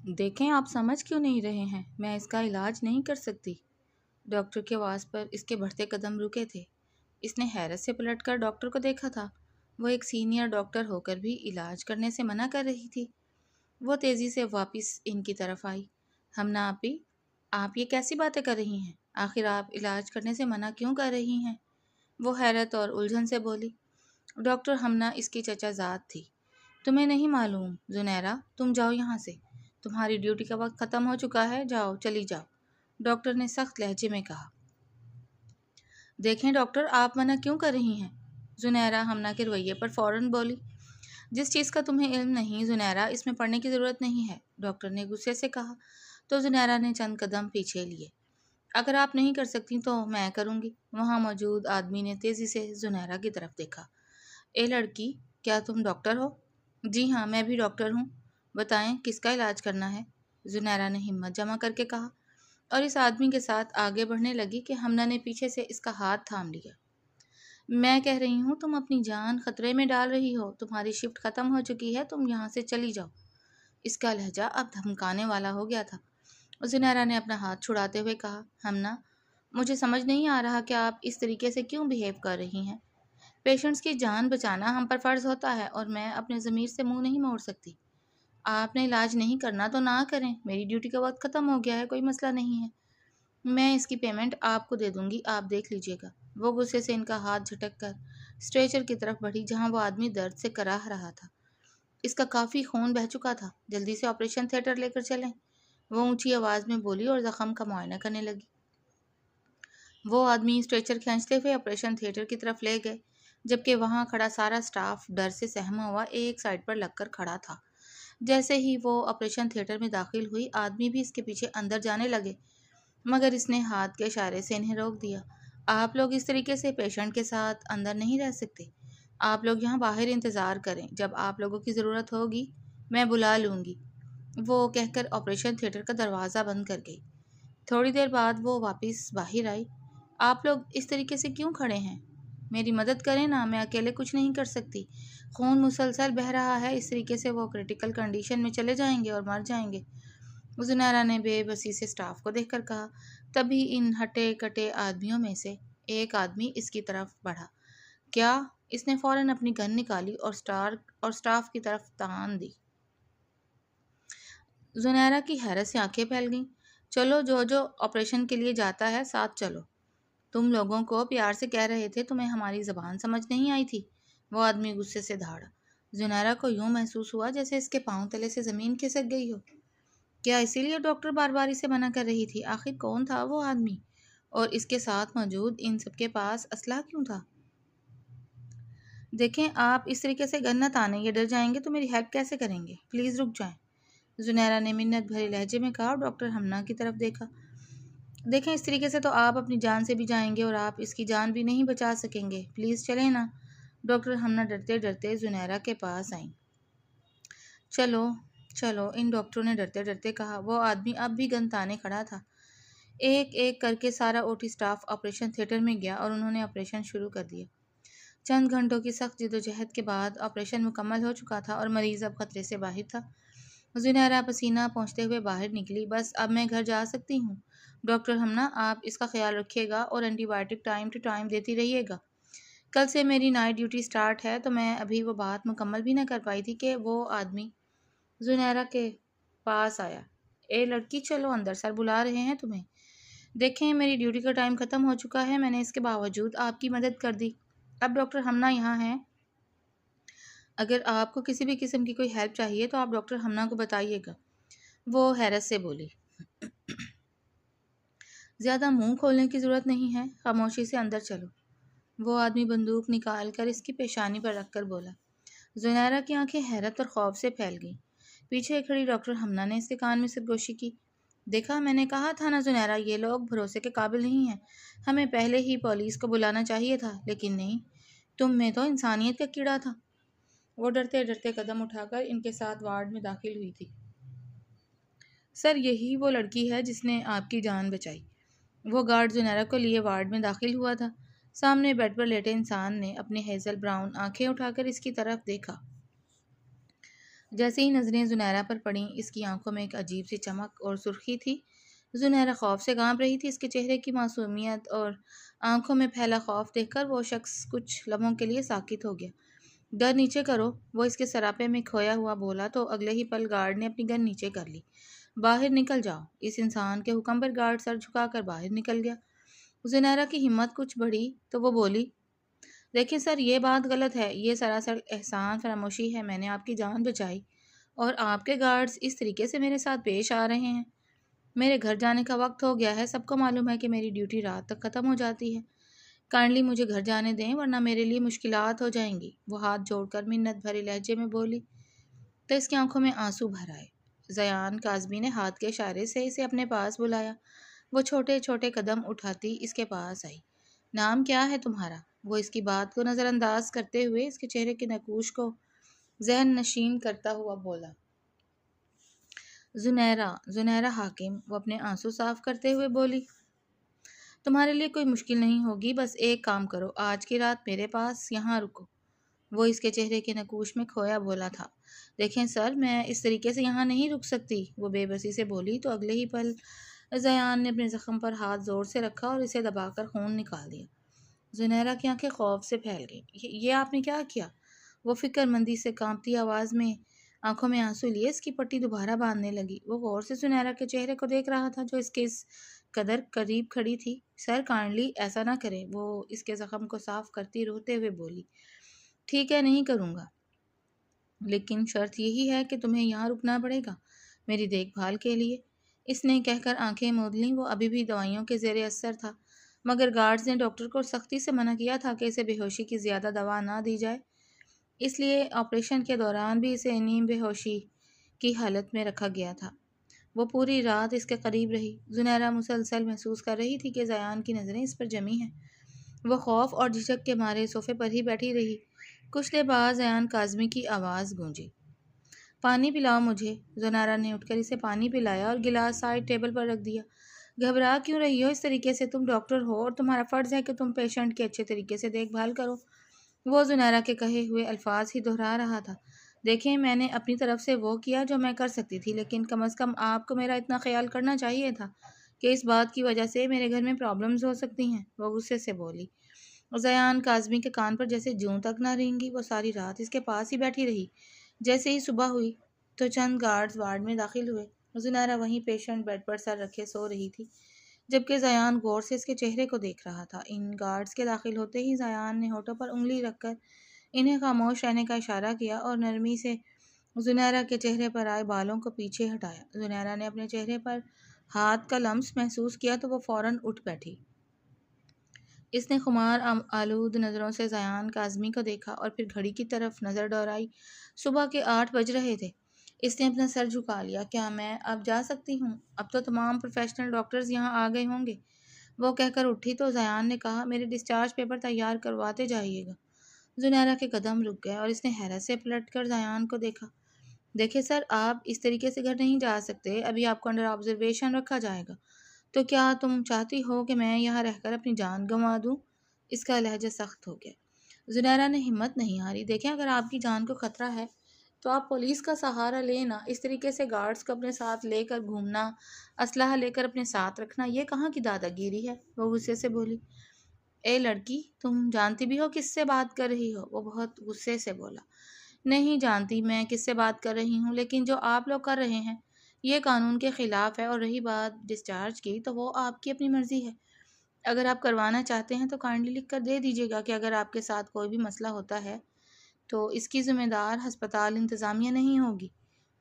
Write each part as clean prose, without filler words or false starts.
دیکھیں آپ سمجھ کیوں نہیں رہے ہیں، میں اس کا علاج نہیں کر سکتی۔ ڈاکٹر کی آواز پر اس کے بڑھتے قدم رکے تھے۔ اس نے حیرت سے پلٹ کر ڈاکٹر کو دیکھا تھا۔ وہ ایک سینئر ڈاکٹر ہو کر بھی علاج کرنے سے منع کر رہی تھی۔ وہ تیزی سے واپس ان کی طرف آئی۔ ہمنا آپی، آپ یہ کیسی باتیں کر رہی ہیں؟ آخر آپ علاج کرنے سے منع کیوں کر رہی ہیں؟ وہ حیرت اور الجھن سے بولی۔ ڈاکٹر ہمنا اس کی چچا زاد تھی۔ تمہیں نہیں معلوم زنیرہ، تم جاؤ یہاں سے، تمہاری ڈیوٹی کا وقت ختم ہو چکا ہے، جاؤ چلی جاؤ، ڈاکٹر نے سخت لہجے میں کہا۔ دیکھیں ڈاکٹر، آپ منع کیوں کر رہی ہیں؟ زنیرہ ہمنا کے رویے پر فوراً بولی۔ جس چیز کا تمہیں علم نہیں زنیرہ، اس میں پڑھنے کی ضرورت نہیں ہے، ڈاکٹر نے غصے سے کہا۔ تو زنیرہ نے چند قدم پیچھے لیے۔ اگر آپ نہیں کر سکتی تو میں کروں گی۔ وہاں موجود آدمی نے تیزی سے زنیرہ کی طرف دیکھا۔ اے لڑکی، کیا تم ڈاکٹر ہو؟ جی ہاں، میں بھی ڈاکٹر ہوں۔ بتائیں کس کا علاج کرنا ہے؟ زنیرہ نے ہمت جمع کر کے کہا، اور اس آدمی کے ساتھ آگے بڑھنے لگی کہ ہمنا نے پیچھے سے اس کا ہاتھ تھام لیا۔ میں کہہ رہی ہوں تم اپنی جان خطرے میں ڈال رہی ہو، تمہاری شفٹ ختم ہو چکی ہے، تم یہاں سے چلی جاؤ۔ اس کا لہجہ اب دھمکانے والا ہو گیا تھا۔ زنیرہ نے اپنا ہاتھ چھڑاتے ہوئے کہا، ہمنا، مجھے سمجھ نہیں آ رہا کہ آپ اس طریقے سے کیوں بیہیو کر رہی ہیں۔ پیشنٹس کی جان بچانا ہم پر فرض ہوتا ہے اور میں اپنے ضمیر سے منہ نہیں موڑ سکتی۔ آپ نے علاج نہیں کرنا تو نہ کریں، میری ڈیوٹی کا وقت ختم ہو گیا ہے، کوئی مسئلہ نہیں ہے، میں اس کی پیمنٹ آپ کو دے دوں گی، آپ دیکھ لیجئے گا۔ وہ غصے سے ان کا ہاتھ جھٹک کر اسٹریچر کی طرف بڑھی جہاں وہ آدمی درد سے کراہ رہا تھا۔ اس کا کافی خون بہہ چکا تھا، جلدی سے آپریشن تھیٹر لے کر چلیں، وہ اونچی آواز میں بولی اور زخم کا معائنہ کرنے لگی۔ وہ آدمی اسٹریچر کھینچتے ہوئے آپریشن تھیٹر کی طرف لے گئے، جبکہ وہاں کھڑا سارا سٹاف ڈر سے سہما ہوا ایک سائڈ پر لگ کر کھڑا تھا۔ جیسے ہی وہ آپریشن تھیٹر میں داخل ہوئی، آدمی بھی اس کے پیچھے اندر جانے لگے، مگر اس نے ہاتھ کے اشارے سے انہیں روک دیا۔ آپ لوگ اس طریقے سے پیشنٹ کے ساتھ اندر نہیں رہ سکتے، آپ لوگ یہاں باہر انتظار کریں، جب آپ لوگوں کی ضرورت ہوگی میں بلا لوں گی، وہ کہہ کر آپریشن تھیٹر کا دروازہ بند کر گئی۔ تھوڑی دیر بعد وہ واپس باہر آئی۔ آپ لوگ اس طریقے سے کیوں کھڑے ہیں؟ میری مدد کریں نا، میں اکیلے کچھ نہیں کر سکتی، خون مسلسل بہہ رہا ہے، اس طریقے سے وہ کرٹیکل کنڈیشن میں چلے جائیں گے اور مر جائیں گے، زنیرہ نے بے بسی سے سٹاف کو دیکھ کر کہا۔ تبھی ان ہٹے کٹے آدمیوں میں سے ایک آدمی اس کی طرف بڑھا۔ کیا؟ اس نے فوراً اپنی گن نکالی اور سٹاف کی طرف تان دی۔ زنیرہ کی حیرت سے آنکھیں پھیل گئیں۔ چلو، جو جو آپریشن کے لیے جاتا ہے ساتھ چلو۔ تم لوگوں کو پیار سے کہہ رہے تھے، تمہیں ہماری زبان سمجھ نہیں آئی تھی، وہ آدمی غصے سے دھاڑا۔ زنیرہ کو یوں محسوس ہوا جیسے اس کے پاؤں تلے سے زمین کھسک گئی ہو۔ کیا اسی لیے ڈاکٹر بار بار اسے منع کر رہی تھی؟ آخر کون تھا وہ آدمی، اور اس کے ساتھ موجود ان سب کے پاس اسلحہ کیوں تھا؟ دیکھیں آپ اس طریقے سے گن نہ تانیں، یہ ڈر جائیں گے تو میری ہیلپ کیسے کریں گے، پلیز رک جائیں، زنیرہ نے منت بھرے لہجے میں کہا اور ڈاکٹر ہمنا کی طرف دیکھا۔ دیکھیں اس طریقے سے تو آپ اپنی جان سے بھی جائیں گے اور آپ اس کی جان بھی نہیں بچا سکیں گے، پلیز چلیں نا، ڈاکٹر ہمنا ڈرتے ڈرتے زنیرہ کے پاس آئیں۔ چلو چلو، ان ڈاکٹروں نے ڈرتے ڈرتے کہا۔ وہ آدمی اب بھی گن تانے کھڑا تھا۔ ایک ایک کر کے سارا O T staff operation theatre میں گیا اور انہوں نے آپریشن شروع کر دیا۔ چند گھنٹوں کی سخت جدوجہد کے بعد آپریشن مکمل ہو چکا تھا اور مریض اب خطرے سے باہر تھا۔ زنیرہ پسینہ پہنچتے ہوئے باہر نکلی۔ بس اب میں گھر جا سکتی ہوں، ڈاکٹر ہمنا آپ اس کا خیال رکھیے گا اور antibiotic time to time دیتی رہیے گا۔ کل سے میری نائٹ ڈیوٹی سٹارٹ ہے، تو میں ابھی وہ بات مکمل بھی نہ کر پائی تھی کہ وہ آدمی زنیرہ کے پاس آیا۔ اے لڑکی، چلو اندر، سر بلا رہے ہیں تمہیں۔ دیکھیں میری ڈیوٹی کا ٹائم ختم ہو چکا ہے، میں نے اس کے باوجود آپ کی مدد کر دی، اب ڈاکٹر ہمنا یہاں ہیں، اگر آپ کو کسی بھی قسم کی کوئی ہیلپ چاہیے تو آپ ڈاکٹر ہمنا کو بتائیے گا، وہ حیرت سے بولی۔ زیادہ منہ کھولنے کی ضرورت نہیں ہے، خاموشی سے اندر چلو، وہ آدمی بندوق نکال کر اس کی پیشانی پر رکھ کر بولا۔ زنیرہ کی آنکھیں حیرت اور خوف سے پھیل گئیں۔ پیچھے کھڑی ڈاکٹر ہمنا نے اس کے کان میں سرگوشی کی۔ دیکھا، میں نے کہا تھا نا زنیرہ، یہ لوگ بھروسے کے قابل نہیں ہیں، ہمیں پہلے ہی پولیس کو بلانا چاہیے تھا، لیکن نہیں، تم میں تو انسانیت کا کیڑا تھا۔ وہ ڈرتے ڈرتے قدم اٹھا کر ان کے ساتھ وارڈ میں داخل ہوئی تھی۔ سر، یہی وہ لڑکی ہے جس نے آپ کی جان بچائی، وہ گارڈ زنیرہ کو لیے وارڈ میں داخل ہوا تھا۔ سامنے بیڈ پر لیٹے انسان نے اپنے ہیزل براؤن آنکھیں اٹھا کر اس کی طرف دیکھا۔ جیسے ہی نظریں زنیرہ پر پڑیں اس کی آنکھوں میں ایک عجیب سی چمک اور سرخی تھی۔ زنیرہ خوف سے کانپ رہی تھی۔ اس کے چہرے کی معصومیت اور آنکھوں میں پھیلا خوف دیکھ کر وہ شخص کچھ لمحوں کے لیے ساکت ہو گیا۔ گن نیچے کرو، وہ اس کے سراپے میں کھویا ہوا بولا تو اگلے ہی پل گارڈ نے اپنی گن نیچے کر لی۔ باہر نکل جاؤ۔ اس انسان کے حکم پر گارڈ سر جھکا کر باہر نکل گیا۔ زنیرہ کی ہمت کچھ بڑھی تو وہ بولی، دیکھیں سر، یہ بات غلط ہے، یہ سراسر احسان فراموشی ہے، میں نے آپ کی جان بچائی اور آپ کے گارڈز اس طریقے سے میرے ساتھ پیش آ رہے ہیں۔ میرے گھر جانے کا وقت ہو گیا ہے، سب کو معلوم ہے کہ میری ڈیوٹی رات تک ختم ہو جاتی ہے، کائنڈلی مجھے گھر جانے دیں ورنہ میرے لیے مشکلات ہو جائیں گی۔ وہ ہاتھ جوڑ کر منت بھرے لہجے میں بولی تو اس کی آنکھوں میں آنسو بھر آئے۔ زیان کاظمی نے ہاتھ کے اشارے سے اسے اپنے پاس بلایا۔ وہ چھوٹے چھوٹے قدم اٹھاتی اس کے پاس آئی۔ نام کیا ہے تمہارا؟ وہ اس کی بات کو نظر انداز کرتے ہوئے اس کے چہرے کے نقوش کو ذہن نشین کرتا ہوا بولا، زنیرہ، زنیرہ حاکم۔ وہ اپنے آنسو صاف کرتے ہوئے بولی، تمہارے لیے کوئی مشکل نہیں ہوگی، بس ایک کام کرو، آج کی رات میرے پاس یہاں رکو۔ وہ اس کے چہرے کے نقوش میں کھویا بولا تھا، دیکھیں سر، میں اس طریقے سے یہاں نہیں رک سکتی۔ وہ بے بسی سے بولی تو اگلے ہی پل زیان نے اپنے زخم پر ہاتھ زور سے رکھا اور اسے دبا کر خون نکال دیا۔ زنیرہ کی آنکھیں خوف سے پھیل گئیں۔ یہ آپ نے کیا کیا؟ وہ فکر مندی سے کانپتی آواز میں آنکھوں میں آنسو لیے اس کی پٹی دوبارہ باندھنے لگی۔ وہ غور سے زنیرہ کے چہرے کو دیکھ رہا تھا جو اس کے اس قدر قریب کھڑی تھی۔ سر، کائنڈلی ایسا نہ کریں، وہ اس کے زخم کو صاف کرتی روتے ہوئے بولی۔ ٹھیک ہے، نہیں کروں گا، لیکن شرط یہی ہے کہ تمہیں یہاں رکنا پڑے گا میری دیکھ بھال کے لیے۔ اس نے کہہ کر آنکھیں مود لیں۔ وہ ابھی بھی دوائیوں کے زیر اثر تھا، مگر گارڈز نے ڈاکٹر کو سختی سے منع کیا تھا کہ اسے بے ہوشی کی زیادہ دوا نہ دی جائے، اس لیے آپریشن کے دوران بھی اسے نیم بے ہوشی کی حالت میں رکھا گیا تھا۔ وہ پوری رات اس کے قریب رہی۔ زنیرہ مسلسل محسوس کر رہی تھی کہ زیان کی نظریں اس پر جمی ہیں۔ وہ خوف اور جھجک کے مارے صوفے پر ہی بیٹھی رہی۔ کچھ دیر بعد زیان کاظمی کی آواز گونجی، پانی پلاؤ مجھے۔ زنیرہ نے اٹھ کر اسے پانی پلایا اور گلاس سائڈ ٹیبل پر رکھ دیا۔ گھبرا کیوں رہی ہو اس طریقے سے؟ تم ڈاکٹر ہو اور تمہارا فرض ہے کہ تم پیشنٹ کی اچھے طریقے سے دیکھ بھال کرو۔ وہ زنیرہ کے کہے ہوئے الفاظ ہی دہرا رہا تھا، دیکھیں، میں نے اپنی طرف سے وہ کیا جو میں کر سکتی تھی، لیکن کم از کم آپ کو میرا اتنا خیال کرنا چاہیے تھا کہ اس بات کی وجہ سے میرے گھر میں پرابلمز ہو سکتی ہیں۔ وہ غصے سے بولی۔ زیان کاظمی کے کان پر جیسے جوں تک نہ رینگی۔ وہ ساری رات اس کے پاس ہی بیٹھی رہی۔ جیسے ہی صبح ہوئی تو چند گارڈز وارڈ میں داخل ہوئے۔ زنیرہ وہیں پیشنٹ بیڈ پر سر رکھے سو رہی تھی، جبکہ زیان غور سے اس کے چہرے کو دیکھ رہا تھا۔ ان گارڈز کے داخل ہوتے ہی زیان نے ہونٹوں پر انگلی رکھ کر انہیں خاموش رہنے کا اشارہ کیا اور نرمی سے زنیرہ کے چہرے پر آئے بالوں کو پیچھے ہٹایا۔ زنیرہ نے اپنے چہرے پر ہاتھ کا لمس محسوس کیا تو وہ فوراً اٹھ بیٹھی۔ اس نے خمار آلود نظروں سے زیان کاظمی کو دیکھا اور پھر گھڑی کی طرف نظر دوڑائی۔ صبح کے 8 بج رہے تھے۔ اس نے اپنا سر جھکا لیا۔ کیا میں اب جا سکتی ہوں؟ اب تو تمام پروفیشنل ڈاکٹرز یہاں آ گئے ہوں گے۔ وہ کہہ کر اٹھی تو زیان نے کہا، میرے ڈسچارج پیپر تیار کرواتے جائیے گا۔ زنیرہ کے قدم رک گئے اور اس نے حیرت سے پلٹ کر زیان کو دیکھا۔ دیکھیں سر، آپ اس طریقے سے گھر نہیں جا سکتے، ابھی آپ کو انڈر آبزرویشن رکھا جائے گا۔ تو کیا تم چاہتی ہو کہ میں یہاں رہ کر اپنی جان گنوا دوں؟ اس کا لہجہ سخت ہو گیا۔ زنیرہ نے ہمت نہیں ہاری۔ دیکھیں، اگر آپ کی جان کو خطرہ ہے تو آپ پولیس کا سہارا لینا، اس طریقے سے گارڈز کو اپنے ساتھ لے کر گھومنا، اسلحہ لے کر اپنے ساتھ رکھنا، یہ کہاں کی دادا گیری ہے؟ وہ غصے سے بولی۔ اے لڑکی، تم جانتی بھی ہو کس سے بات کر رہی ہو؟ وہ بہت غصے سے بولا۔ نہیں جانتی میں کس سے بات کر رہی ہوں، لیکن جو آپ لوگ کر رہے ہیں یہ قانون کے خلاف ہے، اور رہی بات ڈسچارج کی تو وہ آپ کی اپنی مرضی ہے۔ اگر آپ کروانا چاہتے ہیں تو کائنڈلی لکھ کر دے دیجیے گا کہ اگر آپ کے ساتھ کوئی بھی مسئلہ ہوتا ہے تو اس کی ذمہ دار ہسپتال انتظامیہ نہیں ہوگی۔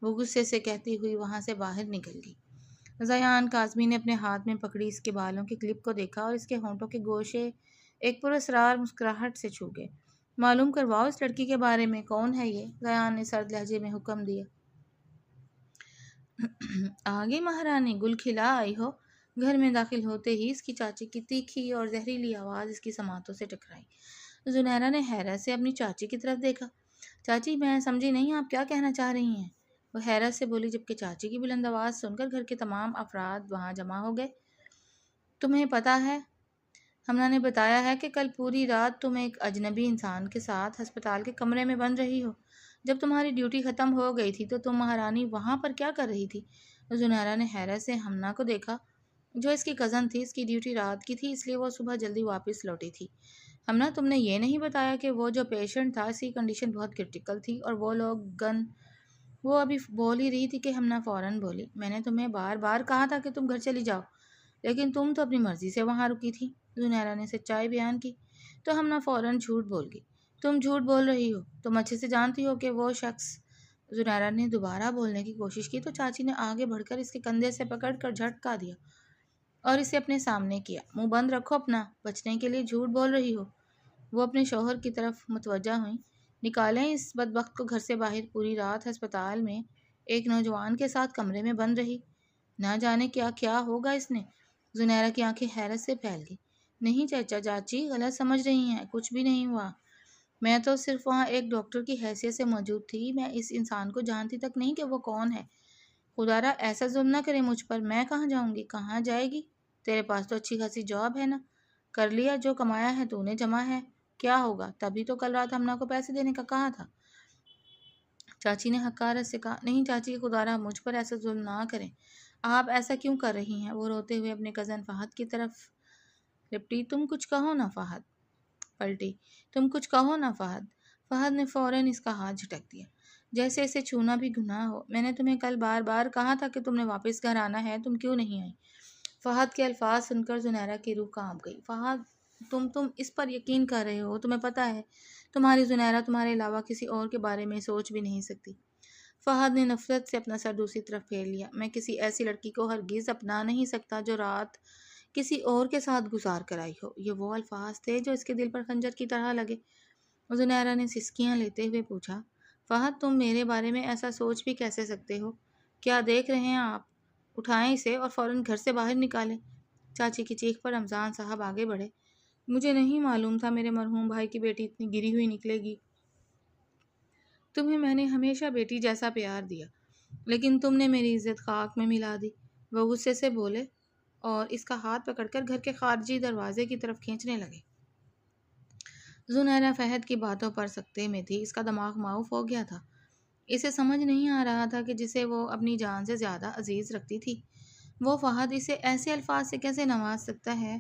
وہ غصے سے کہتی ہوئی وہاں سے باہر نکل گئی۔ زیان کاظمی نے اپنے ہاتھ میں پکڑی اس کے بالوں کی کلپ کو دیکھا اور اس کے ہونٹوں کے گوشے ایک پراسرار مسکراہٹ سے چھو گئے۔ معلوم کرواؤ اس لڑکی کے بارے میں، کون ہے یہ؟ زیان نے سرد لہجے میں حکم دیا۔ آگے مہارانی، گل کھلا آئی ہو۔ گھر میں داخل ہوتے ہی اس کی چاچی کی تیکھی اور زہریلی آواز اس کی سماعتوں سے ٹکرائی۔ زنیرہ نے حیرت سے اپنی چاچی کی طرف دیکھا۔ چاچی، میں سمجھی نہیں، آپ کیا کہنا چاہ رہی ہیں؟ وہ حیرت سے بولی، جبکہ چاچی کی بلند آواز سن کر گھر کے تمام افراد وہاں جمع ہو گئے۔ تمہیں پتہ ہے، ہمنا نے بتایا ہے کہ کل پوری رات تم ایک اجنبی انسان کے ساتھ ہسپتال کے کمرے میں بند رہی ہو، جب تمہاری ڈیوٹی ختم ہو گئی تھی تو تم مہارانی وہاں پر کیا کر رہی تھی؟ زنیرہ نے حیرت سے ہمنا کو دیکھا، جو اس کی کزن تھی۔ اس کی ڈیوٹی رات کی تھی، اس لیے وہ صبح جلدی واپس لوٹی تھی۔ ہمنا، تم نے یہ نہیں بتایا کہ وہ جو پیشنٹ تھا اس کی کنڈیشن بہت کرٹیکل تھی، اور وہ ابھی بول ہی رہی تھی کہ ہمنا فوراً بولی، میں نے تمہیں بار بار کہا تھا کہ تم گھر چلی جاؤ، لیکن تم تو اپنی مرضی سے وہاں رکی تھی۔ زنیرہ نے سچائی بیان کی۔ تو ہمنا فوراً جھوٹ بول گئی۔ تم جھوٹ بول رہی ہو، تم اچھے سے جانتی ہو کہ وہ شخص۔ زنیرہ نے دوبارہ بولنے کی کوشش کی تو چاچی نے آگے بڑھ کر اس کے کندھے سے پکڑ کر جھٹکا دیا اور اسے اپنے سامنے کیا۔ منہ بند رکھو اپنا، بچنے کے لیے جھوٹ بول رہی ہو۔ وہ اپنے شوہر کی طرف متوجہ ہوئیں۔ نکالیں اس بدبخت کو گھر سے باہر۔ پوری رات ہسپتال میں ایک نوجوان کے ساتھ کمرے میں بند رہی، نہ جانے کیا کیا ہوگا اس نے۔ زنیرہ کی آنکھیں حیرت سے پھیل گئی۔ نہیں چاچی غلط سمجھ رہی ہیں، کچھ بھی نہیں ہوا۔ میں تو صرف وہاں ایک ڈاکٹر کی حیثیت سے موجود تھی، میں اس انسان کو جانتی تک نہیں کہ وہ کون ہے۔ خدا را ایسا ظلم نہ کرے مجھ پر، میں کہاں جاؤں گی؟ کہاں جائے گی؟ تیرے پاس تو اچھی خاصی جاب ہے نا، کر لیا جو کمایا ہے تو نے جمع ہے، کیا ہوگا؟ تبھی تو کل رات ہمنا کو پیسے دینے کا کہا تھا۔ چاچی نے حقارت سے کہا، نہیں چاچی، خدا را مجھ پر ایسا ظلم نہ کریں، آپ ایسا کیوں کر رہی ہیں؟ وہ روتے ہوئے اپنے کزن فہد کی طرف لپٹی۔ تم کچھ کہو نا فہد۔ پلٹی، تم کچھ کہو نا فہد۔ فہد نے فوراً اس کا ہاتھ جھٹک دیا، جیسے اسے چھونا بھی گناہ ہو۔ میں نے تمہیں کل بار بار کہا تھا کہ تم نے واپس گھر آنا ہے، تم کیوں نہیں آئی؟ فہد کے الفاظ سن کر زنیرہ کی روح کانپ گئی۔ فہد، تم اس پر یقین کر رہے ہو؟ تمہیں پتہ ہے تمہاری زنیرہ تمہارے علاوہ کسی اور کے بارے میں سوچ بھی نہیں سکتی۔ فہد نے نفرت سے اپنا سر دوسری طرف پھیر لیا۔ میں کسی ایسی لڑکی کو ہرگز اپنا نہیں سکتا جو رات کسی اور کے ساتھ گزار کر آئی ہو۔ یہ وہ الفاظ تھے جو اس کے دل پر خنجر کی طرح لگے۔ زنیرہ نے سسکیاں لیتے ہوئے پوچھا، فہد تم میرے بارے میں ایسا سوچ بھی کیسے سکتے ہو؟ کیا دیکھ رہے ہیں آپ؟ اٹھائیں اسے اور فوراً گھر سے باہر نکالیں۔ چاچی کی چیخ پر رمضان صاحب آگے بڑھے۔ مجھے نہیں معلوم تھا میرے مرحوم بھائی کی بیٹی اتنی گری ہوئی نکلے گی۔ تمہیں میں نے ہمیشہ بیٹی جیسا پیار دیا، لیکن تم نے میری عزت خاک میں ملا دی۔ وہ غصے سے بولے اور اس کا ہاتھ پکڑ کر گھر کے خارجی دروازے کی طرف کھینچنے لگے۔ زنیرہ فہد کی باتوں پر سکتے میں تھی۔ اس کا دماغ معاف ہو گیا تھا۔ اسے سمجھ نہیں آ رہا تھا کہ جسے وہ اپنی جان سے زیادہ عزیز رکھتی تھی، وہ فہد اسے ایسے الفاظ سے کیسے نواز سکتا ہے۔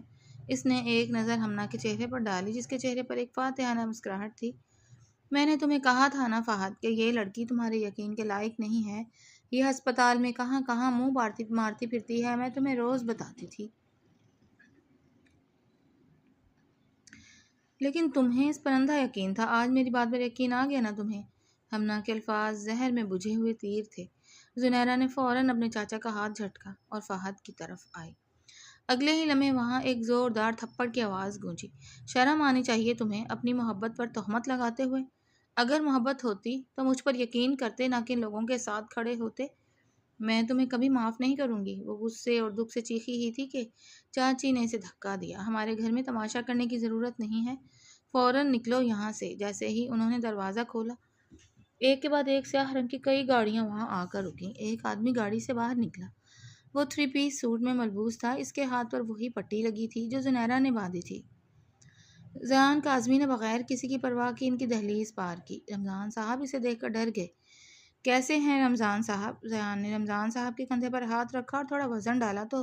اس نے ایک نظر ہمنا کے چہرے پر ڈالی، جس کے چہرے پر ایک فاتحانہ مسکراہٹ تھی۔ میں نے تمہیں کہا تھا نا فہد کہ یہ لڑکی تمہارے یقین کے لائق نہیں ہے۔ یہ ہسپتال میں کہاں کہاں منہ مارتی پھرتی ہے، میں تمہیں روز بتاتی تھی، لیکن تمہیں اس پر اندھا یقین تھا۔ آج میری بات پر یقین آ گیا نا تمہیں؟ ہمنا کے الفاظ زہر میں بجھے ہوئے تیر تھے۔ زنیرہ نے فوراً اپنے چاچا کا ہاتھ جھٹکا اور فہد کی طرف آئی۔ اگلے ہی لمحے وہاں ایک زوردار تھپڑ کی آواز گونجی۔ شرم آنی چاہیے تمہیں، اپنی محبت پر تہمت لگاتے ہوئے۔ اگر محبت ہوتی تو مجھ پر یقین کرتے، نہ کہ لوگوں کے ساتھ کھڑے ہوتے۔ میں تمہیں کبھی معاف نہیں کروں گی۔ وہ غصے اور دکھ سے چیخی ہی تھی کہ چاچی نے اسے دھکا دیا۔ ہمارے گھر میں تماشا کرنے کی ضرورت نہیں ہے، فوراً نکلو یہاں سے۔ جیسے ہی انہوں نے دروازہ کھولا، ایک کے بعد ایک سیاہ رنگ کی کئی گاڑیاں وہاں آ کر رکیں۔ ایک آدمی گاڑی سے باہر نکلا۔ وہ 3 پیس سوٹ میں ملبوس تھا۔ اس کے ہاتھ پر وہی پٹی لگی تھی جو زنیرہ نے باندھی تھی۔ زیان کاظمی نے بغیر کسی کی پرواہ کی ان کی دہلیز پار کی۔ رمضان صاحب اسے دیکھ کر ڈر گئے۔ کیسے ہیں رمضان صاحب؟ زیان نے رمضان صاحب کے کندھے پر ہاتھ رکھا اور تھوڑا وزن ڈالا تو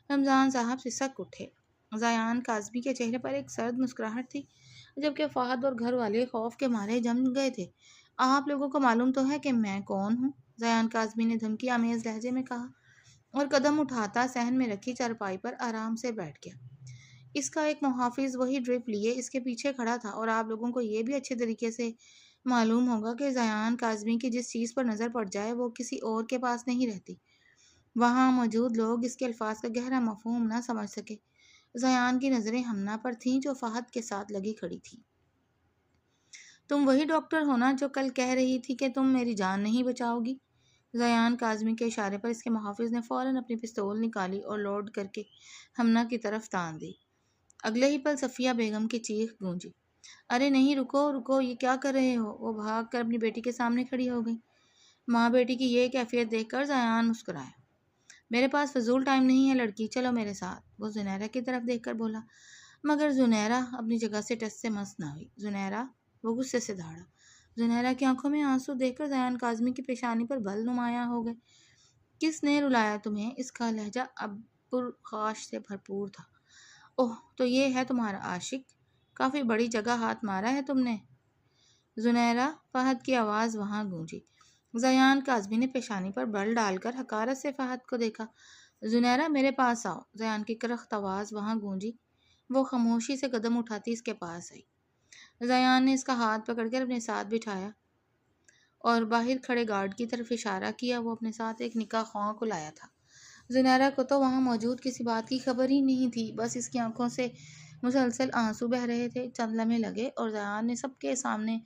رمضان صاحب سسک اٹھے۔ زیان کاظمی کے چہرے پر ایک سرد مسکراہٹ تھی، جبکہ فہد اور گھر والے خوف کے مارے جم گئے تھے۔ آپ لوگوں کو معلوم تو ہے کہ میں کون ہوں؟ زیان کاظمی نے دھمکی آمیز لہجے میں کہا اور قدم اٹھاتا صحن میں رکھی چارپائی پر آرام سے بیٹھ گیا۔ اس کا ایک محافظ وہی ڈرپ لیے اس کے پیچھے کھڑا تھا، اور آپ لوگوں کو یہ بھی اچھے طریقے سے معلوم ہوگا کہ زیان کاظمی کی جس چیز پر نظر پڑ جائے وہ کسی اور کے پاس نہیں رہتی۔ وہاں موجود لوگ اس کے الفاظ کا گہرا مفہوم نہ سمجھ سکے۔ زیان کی نظریں ہمنا پر تھیں جو فہد کے ساتھ لگی کھڑی تھی۔ تم وہی ڈاکٹر ہو نا جو کل کہہ رہی تھی کہ تم میری جان نہیں بچاؤ گی؟ زیان کاظمی کے اشارے پر اس کے محافظ نے فوراً اپنی پستول نکالی اور لوڈ کر کے ہمنا کی طرف تان دی۔ اگلے ہی پل صفیہ بیگم کی چیخ گونجی، ارے نہیں، رکو رکو، یہ کیا کر رہے ہو؟ وہ بھاگ کر اپنی بیٹی کے سامنے کھڑی ہو گئی۔ ماں بیٹی کی یہ کیفیت دیکھ کر زیان مسکرایا۔ میرے پاس فضول ٹائم نہیں ہے لڑکی، چلو میرے ساتھ۔ وہ زنیرہ کی طرف دیکھ کر بولا، مگر زنیرہ اپنی جگہ سے ٹس سے مس نہ ہوئی۔ زنیرہ، وہ غصے سے دھاڑا، زنیرہ کی آنکھوں میں آنسو دیکھ کر زیان کاظمی کی پیشانی پر بل نمایاں ہو گئے۔ کس نے رلایا تمہیں؟ اس کا لہجہ اب پرخاش سے بھرپور تھا۔ اوہ، تو یہ ہے تمہارا عاشق؟ کافی بڑی جگہ ہاتھ مارا ہے تم نے۔ زنیرہ، فہد کی آواز وہاں گونجی۔ زیان کاظمی نے پیشانی پر بل ڈال کر حقارت سے فہد کو دیکھا۔ زنیرہ، میرے پاس آؤ۔ زیان کی کرخت آواز وہاں گونجی۔ وہ خاموشی سے قدم اٹھاتی اس کے پاس آئی۔ زیان نے اس کا ہاتھ پکڑ کر اپنے ساتھ بٹھایا اور باہر کھڑے گارڈ کی طرف اشارہ کیا۔ وہ اپنے ساتھ ایک نکاح خواں کو لایا تھا۔ زنیرہ کو تو وہاں موجود کسی بات کی خبر ہی نہیں تھی، بس اس کی آنکھوں سے مسلسل آنسو بہہ رہے تھے۔ چند لمحے لگے اور زیان نے سب کے سامنے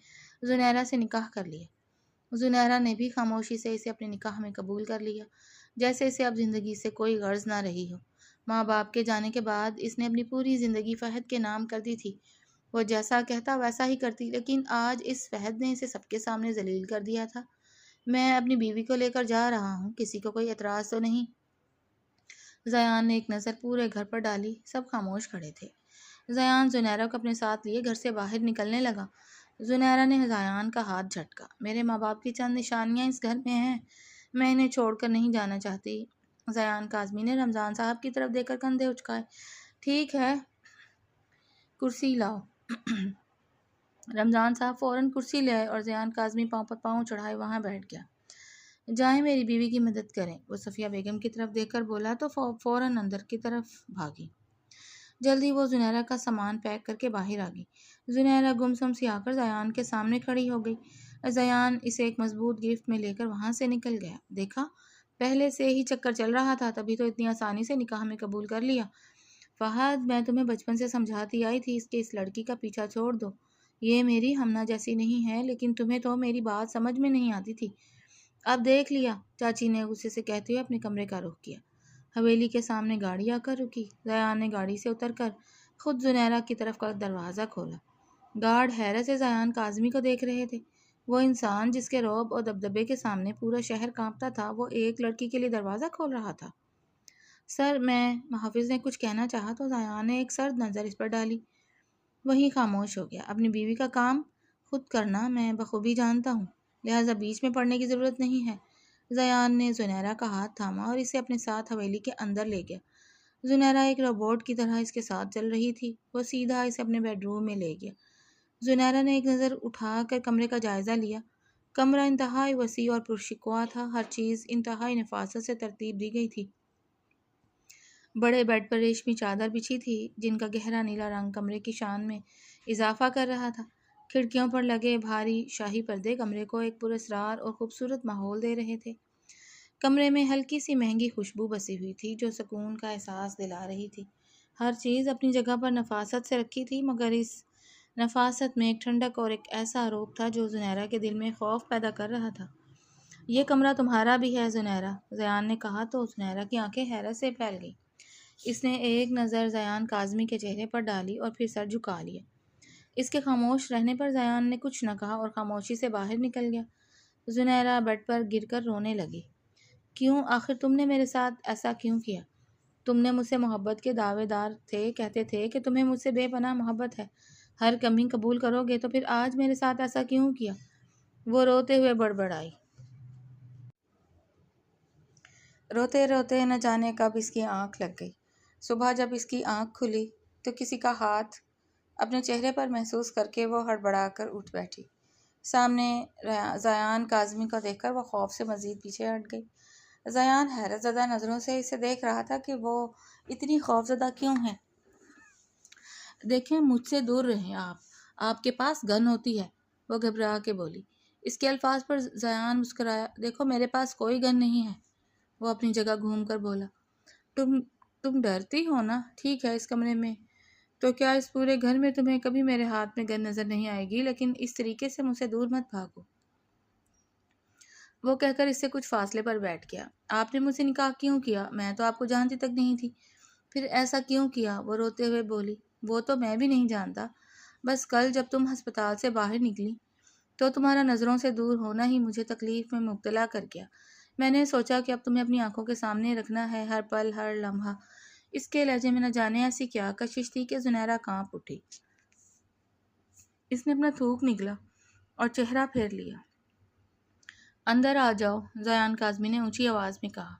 زنیرہ سے نکاح کر لیا۔ زنیرہ نے بھی خاموشی سے اسے اپنے نکاح میں قبول کر لیا، جیسے اسے اب زندگی سے کوئی غرض نہ رہی ہو۔ ماں باپ کے جانے کے بعد اس نے اپنی پوری زندگی فہد کے نام کر دی تھی۔ وہ جیسا کہتا ویسا ہی کرتی، لیکن آج اس فہد نے اسے سب کے سامنے ذلیل کر دیا تھا۔ میں اپنی بیوی کو لے کر جا رہا ہوں، کسی کو کوئی اعتراض تو نہیں؟ زیان نے ایک نظر پورے گھر پر ڈالی۔ سب خاموش کھڑے تھے۔ زیان زنیرہ کو اپنے ساتھ لیے گھر سے باہر نکلنے لگا۔ زنیرہ نے زیان کا ہاتھ جھٹکا۔ میرے ماں باپ کی چند نشانیاں اس گھر میں ہیں، میں انہیں چھوڑ کر نہیں جانا چاہتی۔ زیان کاظمی نے رمضان صاحب کی طرف دیکھ کر کندھے اچکائے۔ ٹھیک ہے، کرسی لاؤ۔ رمضان صاحب فوراً کرسی لے آئے اور زیان کاظمی پاؤں پر پاؤں چڑھائے وہاں بیٹھ گیا۔ جائیں میری بیوی کی مدد کریں، وہ صفیہ بیگم کی طرف دیکھ کر بولا تو فوراً اندر کی طرف بھاگی۔ جلدی وہ زنیرہ کا سامان پیک کر کے باہر آ گئی۔ زنیرہ گمسم سی آ کر زیان کے سامنے کھڑی ہو گئی۔ زیان اسے ایک مضبوط گرفت میں لے کر وہاں سے نکل گیا۔ دیکھا، پہلے سے ہی چکر چل رہا تھا، تبھی تو اتنی آسانی سے نکاح میں قبول کر لیا۔ فہد، میں تمہیں بچپن سے سمجھاتی آئی تھی اس لڑکی کا پیچھا چھوڑ دو، یہ میری ہمنا جیسی نہیں ہے، لیکن تمہیں تو میری بات سمجھ میں نہیں آتی تھی۔ اب دیکھ لیا، چاچی نے غصے سے کہتے ہوئے اپنے کمرے کا رخ کیا۔ حویلی کے سامنے گاڑی آ کر رکی۔ زیان نے گاڑی سے اتر کر خود زنیرہ کی طرف کا دروازہ کھولا۔ گارڈ حیرت سے زیان کاظمی کو دیکھ رہے تھے۔ وہ انسان جس کے رعب اور دبدبے کے سامنے پورا شہر کانپتا تھا، وہ ایک لڑکی کے لیے دروازہ کھول رہا تھا۔ سر، میں، محافظ نے کچھ کہنا چاہا تو زیان نے ایک سرد نظر اس پر ڈالی، وہیں خاموش ہو گیا۔ اپنی بیوی کا کام خود کرنا میں بخوبی جانتا ہوں، لہٰذا بیچ میں پڑنے کی ضرورت نہیں ہے۔ زیان نے زنیرہ کا ہاتھ تھاما اور اسے اپنے ساتھ حویلی کے اندر لے گیا۔ زنیرہ ایک روبوٹ کی طرح اس کے ساتھ چل رہی تھی۔ وہ سیدھا اسے اپنے بیڈ روم میں لے گیا۔ زنیرہ نے ایک نظر اٹھا کر کمرے کا جائزہ لیا۔ کمرہ انتہائی وسیع اور پرشکوہ تھا، ہر چیز انتہائی نفاست سے ترتیب دی گئی تھی۔ بڑے بیڈ پر ریشمی چادر بچھی تھی، جن کا گہرا نیلا رنگ کمرے کی شان میں اضافہ کر رہا تھا۔ کھڑکیوں پر لگے بھاری شاہی پردے کمرے کو ایک پراسرار اور خوبصورت ماحول دے رہے تھے۔ کمرے میں ہلکی سی مہنگی خوشبو بسی ہوئی تھی جو سکون کا احساس دلا رہی تھی۔ ہر چیز اپنی جگہ پر نفاست سے رکھی تھی، مگر اس نفاست میں ایک ٹھنڈک اور ایک ایسا روپ تھا جو زنیرہ کے دل میں خوف پیدا کر رہا تھا۔ یہ کمرہ تمہارا بھی ہے زنیرہ، زیان نے کہا تو زنیرہ کی آنکھیں حیرت سے پھیل گئیں۔ اس نے ایک نظر زیان کاظمی کے چہرے پر ڈالی اور پھر سر جھکا لیا۔ اس کے خاموش رہنے پر زیان نے کچھ نہ کہا اور خاموشی سے باہر نکل گیا۔ زنیرہ بیڈ پر گر کر رونے لگی۔ کیوں؟ آخر تم نے میرے ساتھ ایسا کیوں کیا؟ تم نے مجھ سے محبت کے دعوے دار تھے، کہتے تھے کہ تمہیں مجھ سے بے پناہ محبت ہے، ہر کمی قبول کرو گے، تو پھر آج میرے ساتھ ایسا کیوں کیا؟ وہ روتے ہوئے بڑبڑائی۔ روتے روتے نہ جانے کب اس کی آنکھ لگ گئی۔ صبح جب اس کی آنکھ کھلی تو کسی کا ہاتھ اپنے چہرے پر محسوس کر کے وہ ہڑبڑا کر اٹھ بیٹھی۔ سامنے زیان کاظمی کو دیکھ کر وہ خوف سے مزید پیچھے ہٹ گئی۔ زیان حیرت زدہ نظروں سے اسے دیکھ رہا تھا کہ وہ اتنی خوف زدہ کیوں ہے۔ دیکھیں، مجھ سے دور رہیں آپ کے پاس گن ہوتی ہے، وہ گھبرا کے بولی۔ اس کے الفاظ پر زیان مسکرایا۔ دیکھو، میرے پاس کوئی گن نہیں ہے، وہ اپنی جگہ گھوم کر بولا۔ تم ڈرتی ہو نا؟ ٹھیک ہے، اس کمرے میں تو کیا اس پورے گھر میں تمہیں کبھی میرے ہاتھ میں گن نظر نہیں آئے گی، لیکن اس طریقے سے مجھ سے دور مت بھاگو، وہ کہہ کر اس سے کچھ فاصلے پر بیٹھ گیا۔ آپ نے مجھ سے نکاح کیوں کیا؟ میں تو آپ کو جانتی تک نہیں تھی۔ پھر ایسا کیوں کیا؟ وہ روتے ہوئے بولی۔ وہ تو میں بھی نہیں جانتا، بس کل جب تم ہسپتال سے باہر نکلی تو تمہارا نظروں سے دور ہونا ہی مجھے تکلیف میں مبتلا کر گیا۔ میں نے سوچا کہ اب تمہیں اپنی آنکھوں کے سامنے رکھنا ہے، ہر پل، ہر لمحہ۔ اس کے لہجے میں نہ جانے ایسی کیا کشش تھی کہ زنیرہ کانپ اٹھی۔ اس نے اپنا تھوک نگلا اور چہرہ پھیر لیا۔ اندر آ جاؤ، زیان کاظمی نے اونچی آواز میں کہا۔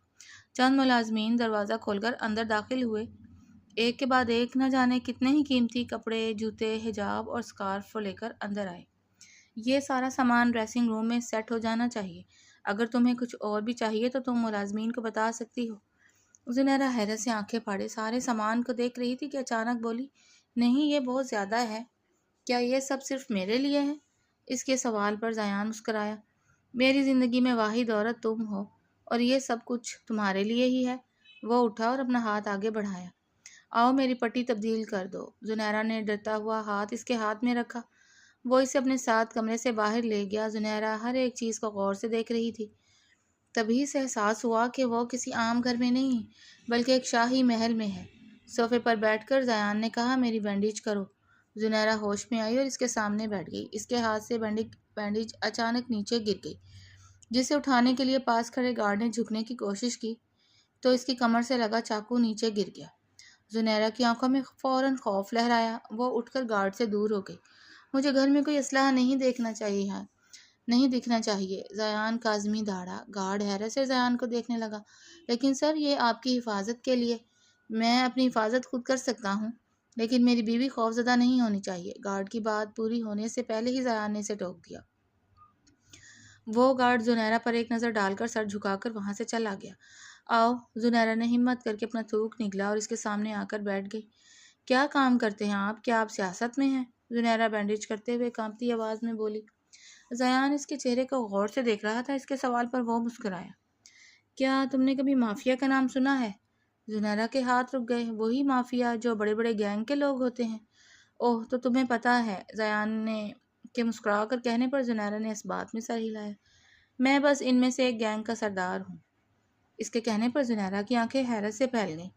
چند ملازمین دروازہ کھول کر اندر داخل ہوئے، ایک کے بعد ایک نہ جانے کتنے ہی قیمتی کپڑے، جوتے، حجاب اور سکارف لے کر اندر آئے۔ یہ سارا سامان ڈریسنگ روم میں سیٹ ہو جانا چاہیے، اگر تمہیں کچھ اور بھی چاہیے تو تم ملازمین کو بتا سکتی ہو۔ زنیرہ حیرت سے آنکھیں پھاڑے سارے سامان کو دیکھ رہی تھی کہ اچانک بولی، نہیں یہ بہت زیادہ ہے، کیا یہ سب صرف میرے لیے ہے؟ اس کے سوال پر زیان مسکرایا، میری زندگی میں واحد عورت تم ہو اور یہ سب کچھ تمہارے لیے ہی ہے۔ وہ اٹھا اور اپنا ہاتھ آگے بڑھایا، آؤ میری پٹی تبدیل کر دو۔ زنیرہ نے ڈرتا ہوا ہاتھ اس کے ہاتھ میں رکھا، وہ اسے اپنے ساتھ کمرے سے باہر لے گیا۔ زنیرہ ہر ایک چیز کو غور سے دیکھ رہی تھی، تبھی سے احساس ہوا کہ وہ کسی عام گھر میں نہیں بلکہ ایک شاہی محل میں ہے۔ صوفے پر بیٹھ کر زیان نے کہا، میری بینڈیج کرو۔ زنیرہ ہوش میں آئی اور اس کے سامنے بیٹھ گئی۔ اس کے ہاتھ سے بینڈیج اچانک نیچے گر گئی، جسے اٹھانے کے لیے پاس کھڑے گارڈ نے جھکنے کی کوشش کی تو اس کی کمر سے لگا چاقو نیچے گر گیا۔ زنیرہ کی آنکھوں میں فوراً خوف لہرایا، وہ اٹھ کر گارڈ سے دور ہو گئی۔ مجھے گھر میں کوئی اسلحہ نہیں دکھنا چاہیے۔ زیان کاظمی دھاڑا۔ گارڈ حیرت سے زیان کو دیکھنے لگا، لیکن سر یہ آپ کی حفاظت کے لیے، میں اپنی حفاظت خود کر سکتا ہوں، لیکن میری بیوی خوفزدہ نہیں ہونی چاہیے۔ گارڈ کی بات پوری ہونے سے پہلے ہی زیان نے اسے ٹوک دیا۔ وہ گارڈ زنیرہ پر ایک نظر ڈال کر سر جھکا کر وہاں سے چلا گیا۔ آؤ، زنیرہ نے ہمت کر کے اپنا تھوک نگلا اور اس کے سامنے آ کر بیٹھ گئی۔ کیا کام کرتے ہیں آپ؟ کیا آپ سیاست میں ہیں؟ زنیرہ بینڈیج کرتے ہوئے کانپتی آواز میں بولی۔ زیان اس کے چہرے کو غور سے دیکھ رہا تھا، اس کے سوال پر وہ مسکرایا۔ کیا تم نے کبھی مافیا کا نام سنا ہے؟ زنیرہ کے ہاتھ رک گئے۔ وہی مافیا جو بڑے بڑے گینگ کے لوگ ہوتے ہیں؟ اوہ، تو تمہیں پتہ ہے، زیان نے کے مسکرا کر کہنے پر زنیرہ نے اس بات میں سر ہلایا۔ میں بس ان میں سے ایک گینگ کا سردار ہوں۔ اس کے کہنے پر زنیرہ کی آنکھیں حیرت سے پھیل گئیں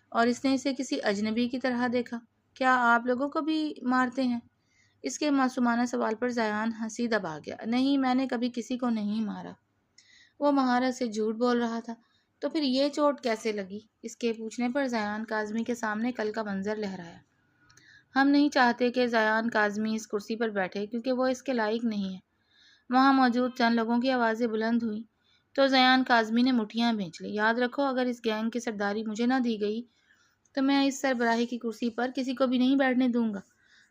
اور اس نے اسے کسی اجنبی کی طرح دیکھا۔ کیا آپ لوگوں کو بھی مارتے ہیں؟ اس کے معصومانہ سوال پر زیان ہنسی دبا گیا۔ نہیں، میں نے کبھی کسی کو نہیں مارا۔ وہ مہارت سے جھوٹ بول رہا تھا۔ تو پھر یہ چوٹ کیسے لگی؟ اس کے پوچھنے پر زیان کاظمی کے سامنے کل کا منظر لہرایا۔ ہم نہیں چاہتے کہ زیان کاظمی اس کرسی پر بیٹھے کیونکہ وہ اس کے لائق نہیں ہے۔ وہاں موجود چند لوگوں کی آوازیں بلند ہوئیں تو زیان کاظمی نے مٹھیاں بھینچ لی۔ یاد رکھو، اگر اس گینگ کی سرداری مجھے نہ دی گئی تو میں اس سربراہی کی کرسی پر کسی کو بھی نہیں بیٹھنے دوں گا۔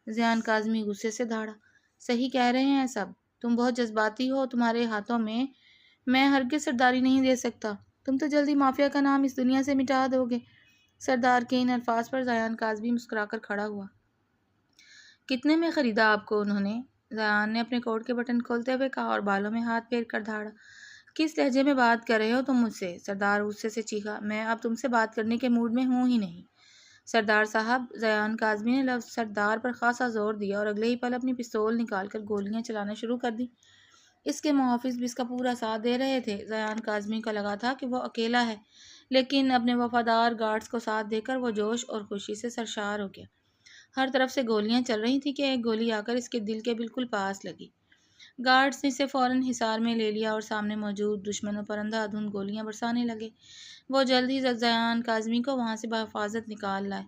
زیان کاظمی غصے سے دھاڑا۔ صحیح کہہ رہے ہیں سب، تم بہت جذباتی ہو، تمہارے ہاتھوں میں ہرگز سرداری نہیں دے سکتا، تم تو جلدی مافیا کا نام اس دنیا سے مٹا دو گے۔ سردار کے ان الفاظ پر زیان کاظمی مسکرا کر کھڑا ہوا۔ کتنے میں خریدا آپ کو انہوں نے؟ زیان نے اپنے کوٹ کے بٹن کھولتے ہوئے کہا اور بالوں میں ہاتھ پھیر کر دھاڑا۔ کس لہجے میں بات کر رہے ہو تم مجھ سے؟ سردار غصے سے چیخا۔ میں اب تم سے بات کرنے کے موڈ میں ہوں ہی نہیں۔ سردار صاحب، زیان کاظمی نے لفظ سردار پر خاصا زور دیا اور اگلے ہی پل اپنی پستول نکال کر گولیاں چلانا شروع کر دی۔ اس کے محافظ بھی اس کا پورا ساتھ دے رہے تھے۔ زیان کاظمی کو لگا تھا کہ وہ اکیلا ہے، لیکن اپنے وفادار گارڈز کو ساتھ دے کر وہ جوش اور خوشی سے سرشار ہو گیا۔ ہر طرف سے گولیاں چل رہی تھیں کہ ایک گولی آ کر اس کے دل کے بالکل پاس لگی۔ گارڈز نے اسے فوراً حصار میں لے لیا اور سامنے موجود دشمنوں پر اندھا دھند گولیاں برسانے لگے۔ وہ جلد ہی زیان کاظمی کو وہاں سے بحفاظت نکال لائے۔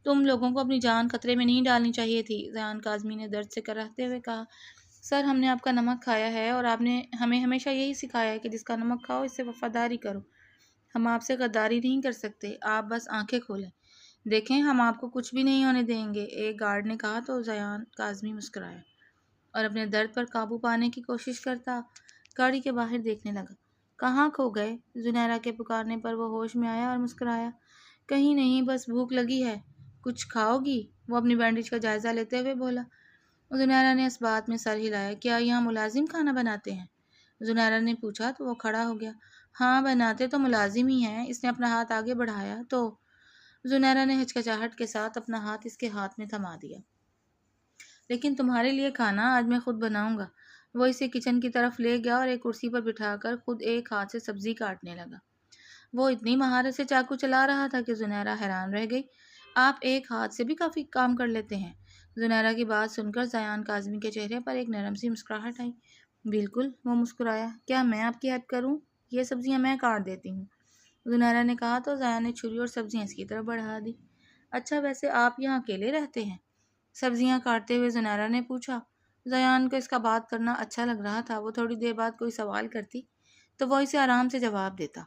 تم لوگوں کو اپنی جان خطرے میں نہیں ڈالنی چاہیے تھی، زیان کاظمی نے درد سے کراہتے ہوئے کہا۔ سر، ہم نے آپ کا نمک کھایا ہے اور آپ نے ہمیں ہمیشہ یہی سکھایا ہے کہ جس کا نمک کھاؤ اس سے وفاداری کرو۔ ہم آپ سے غداری نہیں کر سکتے، آپ بس آنکھیں کھولیں، دیکھیں ہم آپ کو کچھ بھی نہیں ہونے دیں گے، ایک گارڈ نے کہا تو زیان کاظمی مسکرایا اور اپنے درد پر قابو پانے کی کوشش کرتا گاڑی کے باہر دیکھنے لگا۔ کہاں کھو گئے؟ زنیرہ کے پکارنے پر وہ ہوش میں آیا اور مسکرایا۔ کہیں نہیں، بس بھوک لگی ہے، کچھ کھاؤ گی؟ وہ اپنی بینڈیج کا جائزہ لیتے ہوئے بولا۔ زنیرہ نے اس بات میں سر ہلایا۔ کیا یہاں ملازم کھانا بناتے ہیں؟ زنیرہ نے پوچھا تو وہ کھڑا ہو گیا۔ ہاں، بناتے تو ملازم ہی ہیں۔ اس نے اپنا ہاتھ آگے بڑھایا تو زنیرہ نے ہچکچاہٹ کے ساتھ اپنا ہاتھ اس کے ہاتھ میں تھما دیا۔ لیکن تمہارے لیے کھانا آج میں خود بناؤں گا۔ وہ اسے کچن کی طرف لے گیا اور ایک کرسی پر بٹھا کر خود ایک ہاتھ سے سبزی کاٹنے لگا۔ وہ اتنی مہارت سے چاقو چلا رہا تھا کہ زنیرہ حیران رہ گئی۔ آپ ایک ہاتھ سے بھی کافی کام کر لیتے ہیں۔ زنیرہ کی بات سن کر زیان کاظمی کے چہرے پر ایک نرم سی مسکراہٹ آئی۔ بالکل، وہ مسکرایا۔ کیا میں آپ کی ہیلپ کروں؟ یہ سبزیاں میں کاٹ دیتی ہوں، زنیرہ نے کہا تو زیان نے چھری اور سبزیاں اس کی طرف بڑھا دی۔ اچھا، ویسے آپ یہاں اکیلے رہتے ہیں؟ سبزیاں کاٹتے ہوئے زنیرہ نے پوچھا۔ زیان کو اس کا بات کرنا اچھا لگ رہا تھا۔ وہ تھوڑی دیر بعد کوئی سوال کرتی تو وہ اسے آرام سے جواب دیتا۔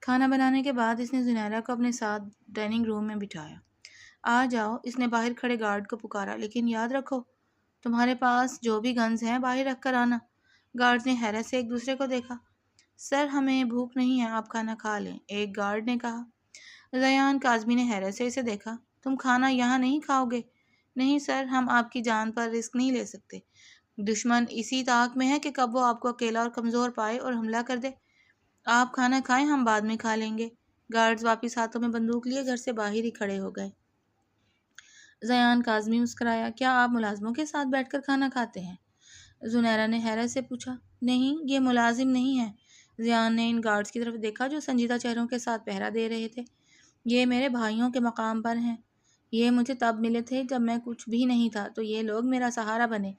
کھانا بنانے کے بعد اس نے زنیرہ کو اپنے ساتھ ڈائننگ روم میں بٹھایا۔ آ جاؤ، اس نے باہر کھڑے گارڈ کو پکارا، لیکن یاد رکھو تمہارے پاس جو بھی گنز ہیں باہر رکھ کر آنا۔ گارڈ نے حیرت سے ایک دوسرے کو دیکھا۔ سر ہمیں بھوک نہیں ہے، آپ کھانا کھا لیں، ایک گارڈ نے کہا۔ ریان کاظمی نے حیرت سے اسے دیکھا۔ تم کھانا یہاں نہیں کھاؤ گے؟ نہیں سر، ہم آپ کی جان پر رسک نہیں لے سکتے۔ دشمن اسی طاق میں ہے کہ کب وہ آپ کو اکیلا اور کمزور پائے اور حملہ کر دے۔ آپ کھانا کھائیں، ہم بعد میں کھا لیں گے۔ گارڈز واپس ہاتھوں میں بندوق لیے گھر سے باہر ہی کھڑے ہو گئے۔ ریان کاظمی مسکرایا۔ کیا آپ ملازموں کے ساتھ بیٹھ کر کھانا کھاتے ہیں؟ زنیرہ نے حیرت سے پوچھا۔ نہیں، یہ ملازم نہیں ہے۔ ریان نے ان گارڈز کی طرف دیکھا جو سنجیدہ چہروں کے ساتھ پہرا دے رہے تھے۔ یہ میرے بھائیوں کے مقام پر ہیں۔ یہ مجھے تب ملے تھے جب میں کچھ بھی نہیں تھا، تو یہ لوگ میرا سہارا بنے۔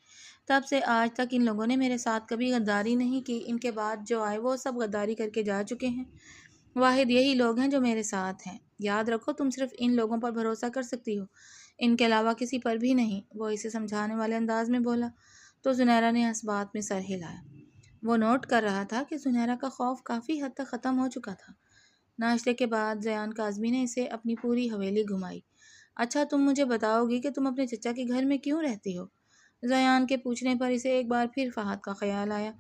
تب سے آج تک ان لوگوں نے میرے ساتھ کبھی غداری نہیں کی۔ ان کے بعد جو آئے وہ سب غداری کر کے جا چکے ہیں۔ واحد یہی لوگ ہیں جو میرے ساتھ ہیں۔ یاد رکھو تم صرف ان لوگوں پر بھروسہ کر سکتی ہو، ان کے علاوہ کسی پر بھی نہیں۔ وہ اسے سمجھانے والے انداز میں بولا تو زنیرہ نے اس بات میں سر ہلایا۔ وہ نوٹ کر رہا تھا کہ زنیرہ کا خوف کافی حد تک ختم ہو چکا تھا۔ ناشتے کے بعد ریان کاظمی نے اسے اپنی پوری حویلی گھمائی۔ اچھا تم مجھے بتاؤ گی کہ تم اپنے چچا کے گھر میں کیوں رہتی ہو؟ ریان کے پوچھنے پر اسے ایک بار پھر فہد کا خیال آیا۔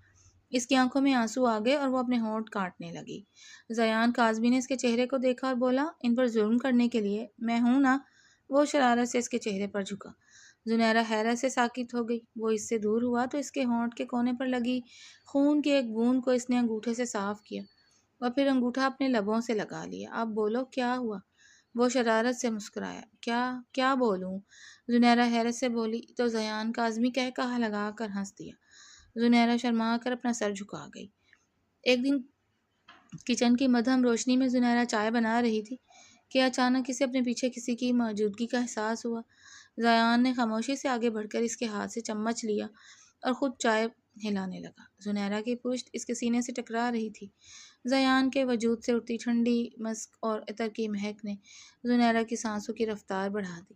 اس کی آنکھوں میں آنسو آ گئے اور وہ اپنے ہونٹ کاٹنے لگی۔ ریان کاظمی نے اس کے چہرے کو دیکھا اور بولا، ان پر ظلم کرنے کے لیے میں ہوں نا؟ وہ شرارت سے اس کے چہرے پر جھکا۔ زنیرہ حیرت سے ساکت ہو گئی۔ وہ اس سے دور ہوا تو اس کے ہونٹ کے کونے پر لگی خون کی ایک بوند کو اس نے انگوٹھے سے صاف کیا اور پھر انگوٹھا اپنے لبوں سے لگا لیا۔ اب بولو کیا ہوا؟ وہ شرارت سے مسکرایا۔ کیا بولوں؟ زنیرہ حیرت سے بولی تو ریان کاظمی کہا لگا کر ہنس دیا۔ زنیرہ شرما کر اپنا سر جھکا گئی۔ ایک دن کچن کی مدھم روشنی میں زنیرہ چائے بنا رہی تھی کہ اچانک اسے اپنے پیچھے کسی کی موجودگی کا احساس ہوا۔ ریان نے خاموشی سے آگے بڑھ کر اس کے ہاتھ سے چمچ لیا اور خود چائے ہلانے لگا۔ زنیرہ کی پشت اس کے سینے سے ٹکرا رہی تھی۔ ریان کے وجود سے اٹھتی ٹھنڈی مسک اور عطر کی مہک نے زنیرہ کی سانسوں کی رفتار بڑھا دی۔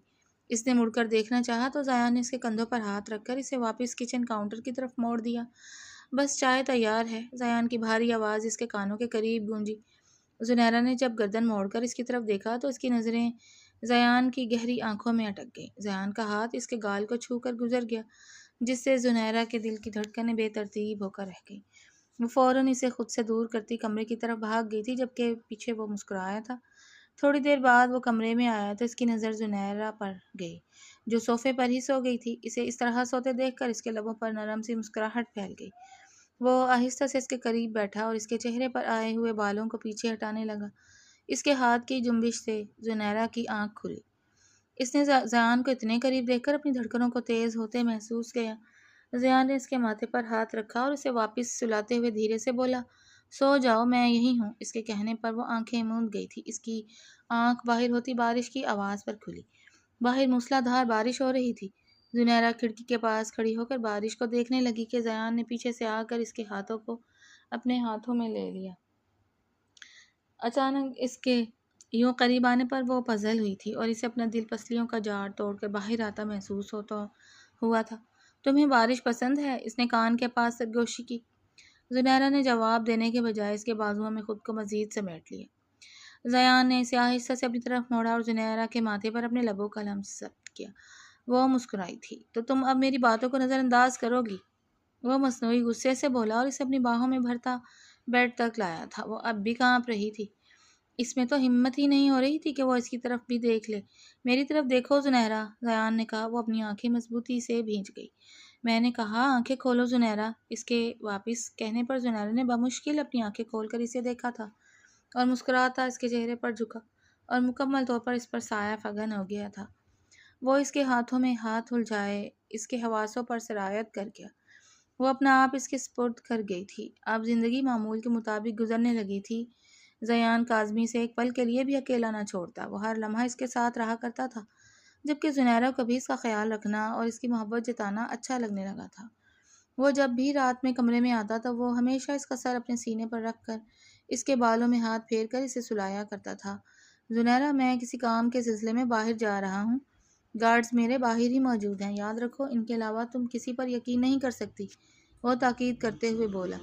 اس نے مڑ کر دیکھنا چاہا تو ریان نے اس کے کندھوں پر ہاتھ رکھ کر اسے واپس کچن کاؤنٹر کی طرف موڑ دیا۔ بس چائے تیار ہے، ریان کی بھاری آواز اس کے کانوں کے قریب گونجی۔ زنیرہ نے جب گردن موڑ کر اس کی طرف دیکھا تو اس کی نظریں ریان کی گہری آنکھوں میں اٹک گئیں۔ ریان کا ہاتھ اس کے گال کو چھو کر گزر گیا، جس سے زنیرہ کے دل کی دھڑکنیں بے ترتیب ہو کر رہ گئیں۔ وہ فوراً اسے خود سے دور کرتی کمرے کی طرف بھاگ گئی تھی، جبکہ پیچھے وہ مسکرایا تھا۔ تھوڑی دیر بعد وہ کمرے میں آیا تو اس کی نظر زنیرہ پر گئی، جو صوفے پر ہی سو گئی تھی۔ اسے اس طرح سوتے دیکھ کر اس کے لبوں پر نرم سی مسکراہٹ پھیل گئی۔ وہ آہستہ سے اس کے قریب بیٹھا اور اس کے چہرے پر آئے ہوئے بالوں کو پیچھے ہٹانے لگا۔ اس کے ہاتھ کی جنبش سے زنیرہ کی آنکھ کھلی۔ اس نے ریان کو اتنے قریب دیکھ کر اپنی دھڑکنوں کو تیز ہوتے محسوس کیا۔ ریان نے اس کے ماتھے پر ہاتھ رکھا اور اسے واپس سلاتے ہوئے دھیرے سے بولا، سو جاؤ، میں یہی ہوں۔ اس کے کہنے پر وہ آنکھیں موند گئی تھی۔ اس کی آنکھ باہر ہوتی بارش کی آواز پر کھلی۔ باہر موسلا دھار بارش ہو رہی تھی۔ زنیرہ کھڑکی کے پاس کھڑی ہو کر بارش کو دیکھنے لگی کہ ریان نے پیچھے سے آ کر اس کے ہاتھوں کو اپنے ہاتھوں میں لے لیا۔ اچانک اس کے یوں قریب آنے پر وہ پزل ہوئی تھی اور اسے اپنا دل پسلیوں کا جاڑ توڑ کر باہر آتا محسوس ہوا تھا۔ تمہیں بارش پسند ہے؟ اس نے کان کے پاس سرگوشی کی۔ زنیرہ نے جواب دینے کے بجائے اس کے بازوؤں میں خود کو مزید سمیٹ لیا۔ ریان نے اسے آہستہ سے اپنی طرف موڑا اور زنیرہ کے ماتھے پر اپنے لبوں کا لمس ضبط کیا۔ وہ مسکرائی تھی۔ تو تم اب میری باتوں کو نظر انداز کرو گی؟ وہ مصنوعی غصے سے بولا اور اسے اپنی باہوں میں بھرتا بیڈ تک لایا تھا۔ وہ اب بھی کانپ رہی تھی۔ اس میں تو ہمت ہی نہیں ہو رہی تھی کہ وہ اس کی طرف بھی دیکھ لے۔ میری طرف دیکھو زنیرہ، ریان نے کہا۔ وہ اپنی آنکھیں مضبوطی سے بھیج گئی۔ میں نے کہا آنکھیں کھولو زنیرہ۔ اس کے واپس کہنے پر زنیرہ نے بمشکل اپنی آنکھیں کھول کر اسے دیکھا تھا اور مسکراتا اس کے چہرے پر جھکا اور مکمل طور پر اس پر سایہ فگن ہو گیا تھا۔ وہ اس کے ہاتھوں میں ہاتھ الجھائے اس کے حواسوں پر سرایت کر گیا۔ وہ اپنا آپ اس کے سپرد کر گئی تھی۔ اب زندگی معمول کے مطابق گزرنے لگی تھی۔ ریان کاظمی سے ایک پل کے لیے بھی اکیلا نہ چھوڑتا۔ وہ ہر لمحہ اس کے ساتھ رہا کرتا تھا، جبکہ زنیرہ کو بھی اس کا خیال رکھنا اور اس کی محبت جتانا اچھا لگنے لگا تھا۔ وہ جب بھی رات میں کمرے میں آتا تو وہ ہمیشہ اس کا سر اپنے سینے پر رکھ کر اس کے بالوں میں ہاتھ پھیر کر اسے سلایا کرتا تھا۔ زنیرہ، میں کسی کام کے سلسلے میں باہر جا رہا ہوں، گارڈز میرے باہر ہی موجود ہیں، یاد رکھو ان کے علاوہ تم کسی پر یقین نہیں کر سکتی، وہ تاکید کرتے ہوئے بولا۔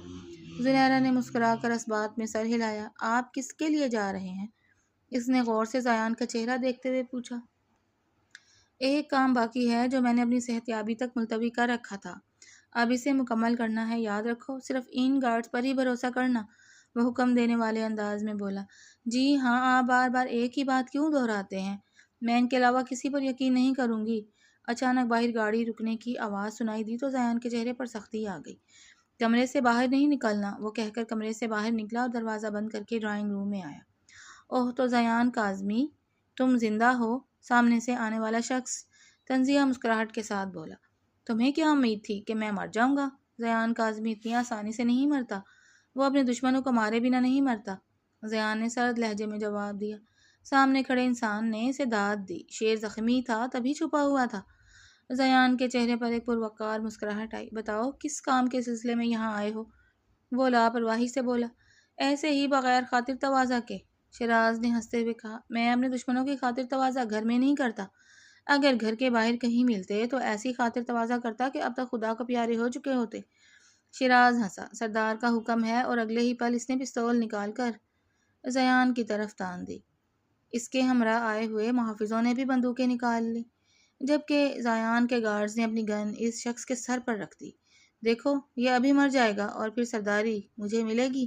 زنیرہ نے مسکرا کر اس بات میں سر ہلایا۔ آپ کس کے لیے جا رہے ہیں؟ اس نے غور سے زیان کا چہرہ دیکھتے ہوئے پوچھا۔ ایک کام باقی ہے جو میں نے اپنی صحت یابی تک ملتوی کر رکھا تھا، اب اسے مکمل کرنا ہے، یاد رکھو صرف ان گارڈز پر ہی بھروسہ کرنا، وہ حکم دینے والے انداز میں بولا۔ جی ہاں، آپ بار بار ایک ہی بات کیوں دہراتے ہیں؟ میں ان کے علاوہ کسی پر یقین نہیں کروں گی۔ اچانک باہر گاڑی رکنے کی آواز سنائی دی تو زیان کے چہرے پر سختی آ گئی۔ کمرے سے باہر نہیں نکلنا، وہ کہہ کر کمرے سے باہر نکلا اور دروازہ بند کر کے ڈرائنگ روم میں آیا۔ اوہ تو زیان کاظمی، تم زندہ ہو؟ سامنے سے آنے والا شخص طنزیہ مسکراہٹ کے ساتھ بولا۔ تمہیں کیا امید تھی کہ میں مر جاؤں گا؟ زیان کاظمی اتنی آسانی سے نہیں مرتا، وہ اپنے دشمنوں کو مارے بنا نہیں مرتا، زیان نے سرد لہجے میں جواب دیا۔ سامنے کھڑے انسان نے اسے داد دی۔ شیر زخمی تھا تبھی چھپا ہوا تھا۔ زیان کے چہرے پر ایک پروقار مسکراہٹ آئی۔ بتاؤ کس کام کے سلسلے میں یہاں آئے ہو؟ وہ لاپرواہی سے بولا۔ ایسے ہی بغیر خاطر تواضع کے، شیراز نے ہنستے ہوئے کہا۔ میں اپنے دشمنوں کی خاطر تواضع گھر میں نہیں کرتا، اگر گھر کے باہر کہیں ملتے تو ایسی خاطر تواضع کرتا کہ اب تک خدا کو پیارے ہو چکے ہوتے۔ شیراز ہنسا۔ سردار کا حکم ہے، اور اگلے ہی پل اس نے پستول نکال کر زیان کی طرف تان دی۔ اس کے ہمراہ آئے ہوئے محافظوں نے بھی بندوقیں نکال لی، جبکہ زیان کے گارڈز نے اپنی گن اس شخص کے سر پر رکھ دی۔ دیکھو یہ ابھی مر جائے گا اور پھر سرداری مجھے ملے گی۔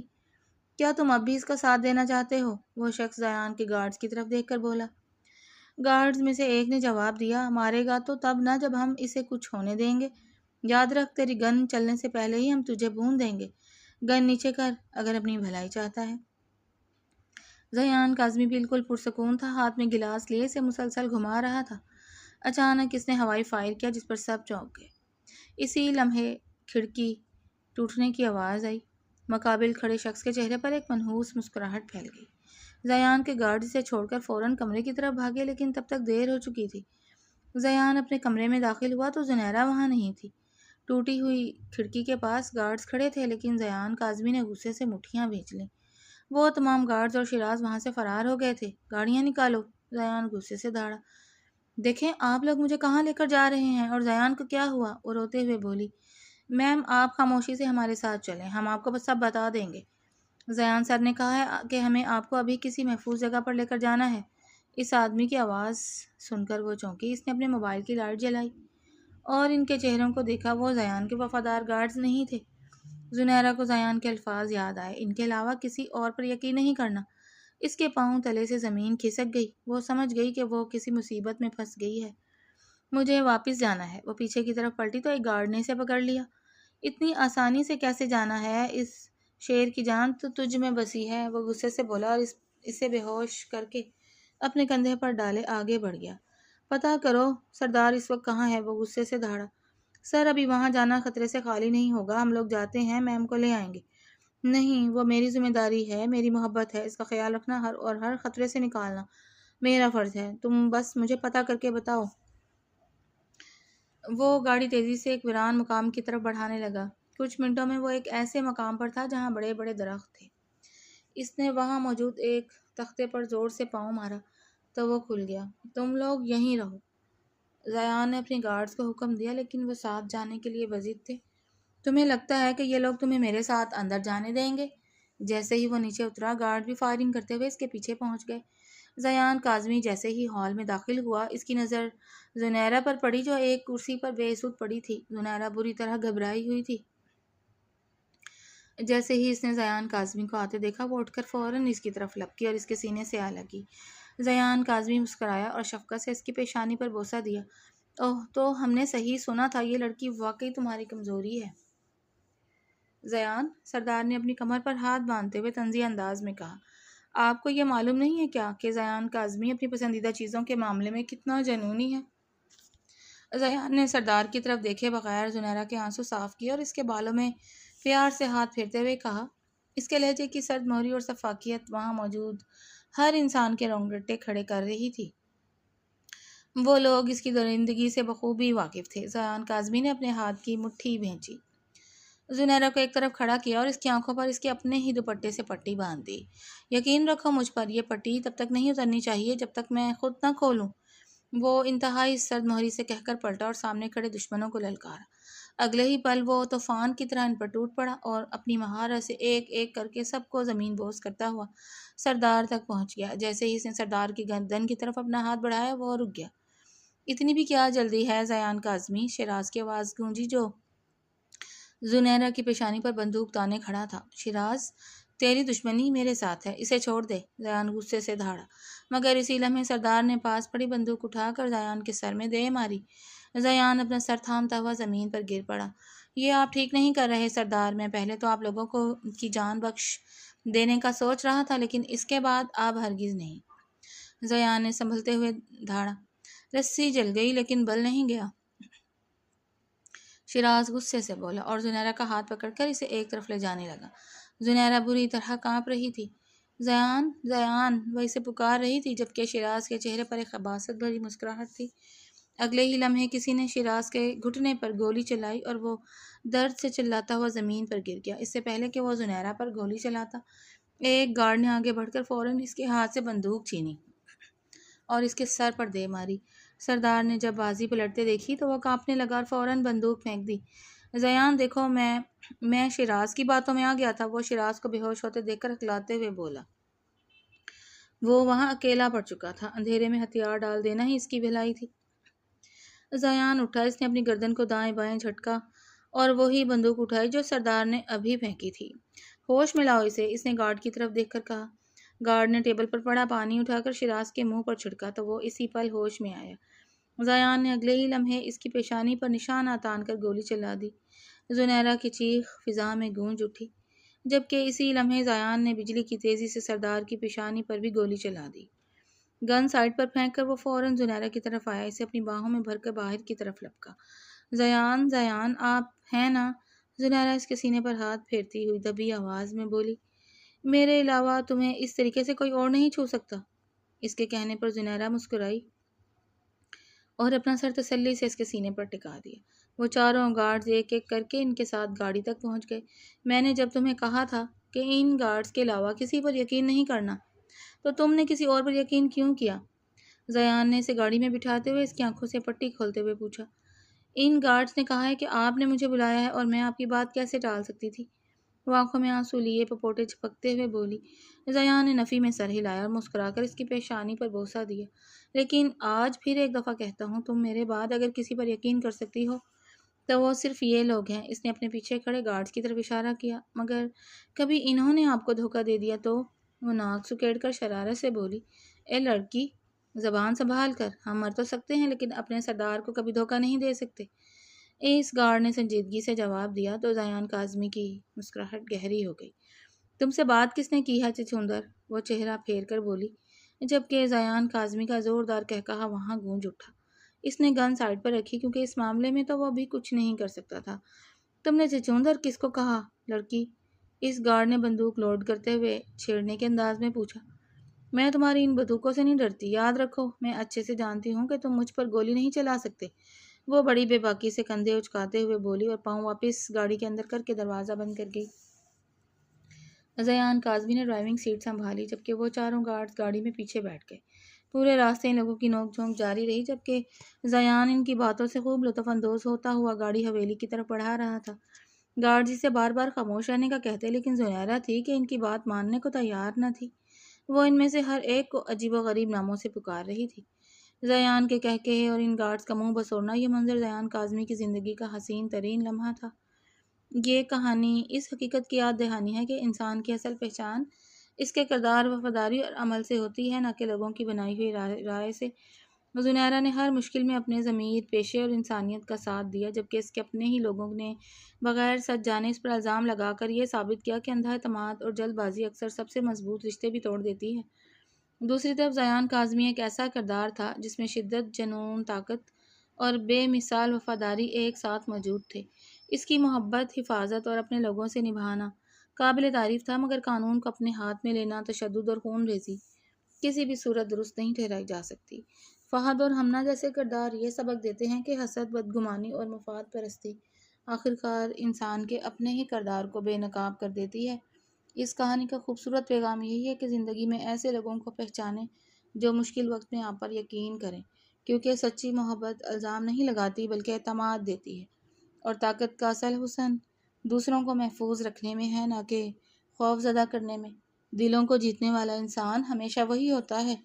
کیا تم اب بھی اس کا ساتھ دینا چاہتے ہو؟ وہ شخص زیان کے گارڈز کی طرف دیکھ کر بولا۔ گارڈز میں سے ایک نے جواب دیا۔ مارے گا تو تب نہ جب ہم اسے کچھ ہونے دیں گے، یاد رکھ تیری گن چلنے سے پہلے ہی ہم تجھے بھون دیں گے۔ گن نیچے کر اگر اپنی بھلائی چاہتا ہے۔ زیان کاظمی بالکل پرسکون تھا، ہاتھ میں گلاس لیے اسے مسلسل گھما رہا تھا۔ اچانک اس نے ہوائی فائر کیا جس پر سب چونک گئے۔ اسی لمحے کھڑکی ٹوٹنے کی آواز آئی۔ مقابل کھڑے شخص کے چہرے پر ایک منحوس مسکراہٹ پھیل گئی۔ زیان کے گارڈ اسے چھوڑ کر فوراً کمرے کی طرف بھاگے، لیکن تب تک دیر ہو چکی تھی۔ زیان اپنے کمرے میں داخل ہوا تو زنیرہ وہاں نہیں تھی۔ ٹوٹی ہوئی کھڑکی کے پاس گارڈز کھڑے تھے، لیکن زیان کاظمی نے غصے سے مٹھیاں بھینچ لیں۔ وہ تمام گارڈز اور شیراز وہاں سے فرار ہو گئے تھے۔ گاڑیاں نکالو، زیان غصے سے دھاڑا۔ دیکھیں آپ لوگ مجھے کہاں لے کر جا رہے ہیں، اور زیان کو کیا ہوا؟ وہ روتے ہوئے بولی۔ میم آپ خاموشی سے ہمارے ساتھ چلیں، ہم آپ کو سب بتا دیں گے۔ زیان سر نے کہا ہے کہ ہمیں آپ کو ابھی کسی محفوظ جگہ پر لے کر جانا ہے۔ اس آدمی کی آواز سن کر وہ چونکی۔ اس نے اپنے موبائل کی لائٹ جلائی اور ان کے چہروں کو دیکھا۔ وہ زیان کے وفادار گارڈز نہیں تھے۔ زنیرہ کو زیان کے الفاظ یاد آئے، ان کے علاوہ کسی اور پر یقین نہیں کرنا۔ اس کے پاؤں تلے سے زمین کھسک گئی۔ وہ سمجھ گئی کہ وہ کسی مصیبت میں پھنس گئی ہے۔ مجھے واپس جانا ہے۔ وہ پیچھے کی طرف پلٹی تو ایک گارڈ نے اسے پکڑ لیا۔ اتنی آسانی سے کیسے جانا ہے؟ اس شیر کی جان تو تجھ میں بسی ہے، وہ غصے سے بولا اور اسے بے ہوش کر کے اپنے کندھے پر ڈالے آگے بڑھ گیا۔ پتہ کرو سردار اس وقت کہاں ہے، وہ غصے سے دھاڑا۔ سر ابھی وہاں جانا خطرے سے خالی نہیں ہوگا، ہم لوگ جاتے ہیں، میم کو لے آئیں گے۔ نہیں، وہ میری ذمہ داری ہے، میری محبت ہے، اس کا خیال رکھنا ہر خطرے سے نکالنا میرا فرض ہے، تم بس مجھے پتہ کر کے بتاؤ۔ وہ گاڑی تیزی سے ایک ویران مقام کی طرف بڑھانے لگا۔ کچھ منٹوں میں وہ ایک ایسے مقام پر تھا جہاں بڑے بڑے درخت تھے۔ اس نے وہاں موجود ایک تختے پر زور سے پاؤں مارا تو وہ کھل گیا۔ تم لوگ یہیں رہو، زیان نے اپنے گارڈز کو حکم دیا، لیکن وہ ساتھ جانے کے لیے وزید تھے۔ تمہیں لگتا ہے کہ یہ لوگ تمہیں میرے ساتھ اندر جانے دیں گے؟ جیسے ہی وہ نیچے اترا، گارڈ بھی فائرنگ کرتے ہوئے اس کے پیچھے پہنچ گئے۔ زیان کاظمی جیسے ہی ہال میں داخل ہوا، اس کی نظر زنیرہ پر پڑی جو ایک کرسی پر بے سود پڑی تھی۔ زنیرہ بری طرح گھبرائی ہوئی تھی۔ جیسے ہی اس نے زیان کاظمی کو آتے دیکھا، وہ اٹھ کر فوراً اس کی طرف لپکی اور اس کے سینے سے آ لگی۔ زیان کاظمی مسکرایا اور شفقت سے اس کی پیشانی پر بوسہ دیا۔ اوہ تو ہم نے صحیح سنا تھا، یہ لڑکی واقعی تمہاری کمزوری ہے۔ زیان، سردار نے اپنی کمر پر ہاتھ باندھتے ہوئے طنزیہ انداز میں کہا۔ آپ کو یہ معلوم نہیں ہے کیا کہ زیان کاظمی اپنی پسندیدہ چیزوں کے معاملے میں کتنا جنونی ہے؟ زیان نے سردار کی طرف دیکھے بغیر زنیرہ کے آنسو صاف کیے اور اس کے بالوں میں پیار سے ہاتھ پھیرتے ہوئے کہا۔ اس کے لہجے کی سرد مہری اور شفافیت وہاں موجود ہر انسان کے رونگٹے کھڑے کر رہی تھی۔ وہ لوگ اس کی درندگی سے بخوبی واقف تھے۔ زیان کاظمی نے اپنے ہاتھ کی مٹھی بھینچی، زنیرہ کو ایک طرف کھڑا کیا اور اس کی آنکھوں پر اس کے اپنے ہی دوپٹے سے پٹی باندھ دی۔ یقین رکھو مجھ پر، یہ پٹی تب تک نہیں اترنی چاہیے جب تک میں خود نہ کھولوں۔ وہ انتہائی سرد مہری سے کہہ کر پلٹا اور سامنے کھڑے دشمنوں کو للکارا۔ اگلے ہی پل وہ طوفان کی طرح ان پر ٹوٹ پڑا اور اپنی مہارت سے ایک ایک کر کے سب کو زمین بوس کرتا ہوا سردار تک پہنچ گیا۔ جیسے ہی اس نے سردار کی گردن کی طرف اپنا ہاتھ بڑھایا وہ رک گیا۔ اتنی بھی کیا جلدی ہے زیان کاظمی؟ شیراز کی آواز گونجی جو زنیرہ کی پیشانی پر بندوق تانے کھڑا تھا۔ شیراز، تیری دشمنی میرے ساتھ ہے، اسے چھوڑ دے۔ زیان غصے سے دھاڑا، مگر اسی لمحے سردار نے پاس پڑی بندوق اٹھا کر زیان کے سر میں دے ماری۔ زیان اپنا سر تھامتا ہوا زمین پر گر پڑا۔ یہ آپ ٹھیک نہیں کر رہے سردار، میں پہلے تو آپ لوگوں کو کی جان بخش دینے کا سوچ رہا تھا لیکن اس کے بعد اب ہرگز نہیں۔ زیان نے سنبھلتے ہوئے دھاڑا، رسی جل گئی لیکن بل نہیں گیا۔ شیراز غصے سے بولا اور زنیرہ کا ہاتھ پکڑ کر اسے ایک طرف لے جانے لگا۔ زنیرہ بری طرح کانپ رہی تھی۔ زیان، زیان، وہ اسے پکار رہی تھی جبکہ شیراز کے چہرے پر ایک خباثت بھری مسکراہٹ تھی۔ اگلے ہی لمحے کسی نے شیراز کے گھٹنے پر گولی چلائی اور وہ درد سے چلاتا ہوا زمین پر گر گیا۔ اس سے پہلے کہ وہ زنیرہ پر گولی چلاتا، ایک گارڈ نے آگے بڑھ کر فوراً اس کے ہاتھ سے بندوق چھینی اور اس کے سر پر دے ماری۔ سردار نے جب بازی پلٹتے دیکھی تو وہ کانپنے لگا اور فوراً بندوق پھینک دی۔ زیان دیکھو، میں شیراز کی باتوں میں آ گیا تھا، وہ شیراز کو بے ہوش ہوتے دیکھ کر ہکلاتے ہوئے بولا۔ وہ وہاں اکیلا پڑ چکا تھا، اندھیرے میں ہتھیار ڈال دینا ہی اس کی بھلائی تھی۔ زیان اٹھا، اس نے اپنی گردن کو دائیں بائیں جھٹکا اور وہی بندوق اٹھائی جو سردار نے ابھی پھینکی تھی۔ ہوش میں لاؤ اسے، اس نے گارڈ کی طرف دیکھ کر کہا۔ گارڈ نے ٹیبل پر پڑا پانی اٹھا کر شیراز کے منہ پر چھڑکا تو وہ اسی پل ہوش میں آیا۔ زیان نے اگلے ہی لمحے اس کی پیشانی پر نشانہ تان کر گولی چلا دی۔ زنیرہ کی چیخ فضا میں گونج اٹھی، جبکہ اسی لمحے زیان نے بجلی کی تیزی سے سردار کی پیشانی پر بھی گولی چلا دی۔ گن سائڈ پر پھینک کر وہ فوراً زنیرہ کی طرف آیا، اسے اپنی باہوں میں بھر کر باہر کی طرف لپکا۔ زیان، زیان، آپ ہیں نا؟ زنیرہ اس کے سینے پر ہاتھ پھیرتی ہوئی دبی آواز میں بولی۔ میرے علاوہ تمہیں اس طریقے سے کوئی اور نہیں چھو سکتا۔ اس کے کہنے پر زنیرہ مسکرائی اور اپنا سر تسلی سے اس کے سینے پر ٹکا دیا۔ وہ چاروں گارڈز ایک ایک کر کے ان کے ساتھ گاڑی تک پہنچ گئے۔ میں نے جب تمہیں کہا تھا کہ ان گارڈز کے علاوہ کسی پر یقین نہیں کرنا، تو تم نے کسی اور پر یقین کیوں کیا؟ زیان نے اسے گاڑی میں بٹھاتے ہوئے اس کی آنکھوں سے پٹی کھولتے ہوئے پوچھا۔ ان گارڈز نے کہا ہے کہ آپ نے مجھے بلایا ہے اور میں آپ کی بات کیسے ٹال سکتی تھی؟ وہ آنکھوں میں آنسو لیے پپوٹے چھپکتے ہوئے بولی۔ زیان نے نفی میں سر ہلایا اور مسکرا کر اس کی پیشانی پر بوسہ دیا۔ لیکن آج پھر ایک دفعہ کہتا ہوں، تم میرے بعد اگر کسی پر یقین کر سکتی ہو تو وہ صرف یہ لوگ ہیں۔ اس نے اپنے پیچھے کھڑے گارڈز کی طرف اشارہ کیا۔ مگر کبھی انہوں نے آپ کو دھوکہ دے دیا تو؟ وہ ناک سکیڑ کر شرارت سے بولی۔ اے لڑکی، زبان سنبھال کر، ہم مر تو سکتے ہیں لیکن اپنے سردار کو کبھی دھوکہ نہیں دے سکتے۔ اس گارڈ نے سنجیدگی سے جواب دیا تو زیان کاظمی کی مسکراہٹ گہری ہو گئی۔ تم سے بات کس نے کی ہے چچوندر؟ وہ چہرہ پھیر کر بولی، جبکہ زیان کاظمی کا زوردار قہقہا وہاں گونج اٹھا۔ اس نے گن سائڈ پر رکھی کیونکہ اس معاملے میں تو وہ بھی کچھ نہیں کر سکتا تھا۔ تم نے چچوندر کس کو کہا؟ لڑکی، اس گارڈ نے بندوق لوڈ کرتے ہوئے چھیڑنے کے انداز میں پوچھا۔ میں تمہاری ان بندوقوں سے نہیں ڈرتی، یاد رکھو، میں اچھے سے جانتی ہوں کہ تم مجھ پر گولی نہیں چلا سکتے۔ وہ بڑی بے باکی سے کندھے اچکاتے ہوئے بولی اور پاؤں واپس گاڑی کے اندر کر کے دروازہ بند کر گئی۔ زیان کاظمی نے ڈرائیونگ سیٹ سنبھالی جبکہ وہ چاروں گارڈز گاڑی میں پیچھے بیٹھ گئے۔ پورے راستے ان لوگوں کی نوک جھونک جاری رہی جبکہ زیان ان کی باتوں سے خوب لطف اندوز ہوتا ہوا گاڑی حویلی کی طرف بڑھا رہا تھا۔ گارڈز اسے بار بار خاموش رہنے کا کہتے لیکن زنیرہ تھی کہ ان کی بات ماننے کو تیار نہ تھی۔ وہ ان میں سے ہر ایک کو عجیب و غریب ناموں سے پکار رہی تھی۔ زیان کے قہقہے اور ان گارڈز کا منہ بسورنا، یہ منظر زیان کاظمی کی زندگی کا حسین ترین لمحہ تھا۔ یہ کہانی اس حقیقت کی یاد دہانی ہے کہ انسان کی اصل پہچان اس کے کردار، وفاداری اور عمل سے ہوتی ہے، نہ کہ لوگوں کی بنائی ہوئی رائے سے۔ زنیرہ نے ہر مشکل میں اپنے ضمیر، پیشے اور انسانیت کا ساتھ دیا جبکہ اس کے اپنے ہی لوگوں نے بغیر سچ جانے اس پر الزام لگا کر یہ ثابت کیا کہ اندھا اعتماد اور جلد بازی اکثر سب سے مضبوط رشتے بھی توڑ دیتی ہے۔ دوسری طرف زیان کاظمی ایک ایسا کردار تھا جس میں شدت، جنون، طاقت اور بے مثال وفاداری ایک ساتھ موجود تھے۔ اس کی محبت، حفاظت اور اپنے لوگوں سے نبھانا قابل تعریف تھا، مگر قانون کو اپنے ہاتھ میں لینا، تشدد اور خون ریزی کسی بھی صورت درست نہیں ٹھہرائی جا سکتی۔ فہد اور ہمنا جیسے کردار یہ سبق دیتے ہیں کہ حسد، بدگمانی اور مفاد پرستی آخرکار انسان کے اپنے ہی کردار کو بے نقاب کر دیتی ہے۔ اس کہانی کا خوبصورت پیغام یہی ہے کہ زندگی میں ایسے لوگوں کو پہچانیں جو مشکل وقت میں آپ پر یقین کریں، کیونکہ سچی محبت الزام نہیں لگاتی بلکہ اعتماد دیتی ہے، اور طاقت کا اصل حسن دوسروں کو محفوظ رکھنے میں ہے، نہ کہ خوف زدہ کرنے میں۔ دلوں کو جیتنے والا انسان ہمیشہ وہی ہوتا ہے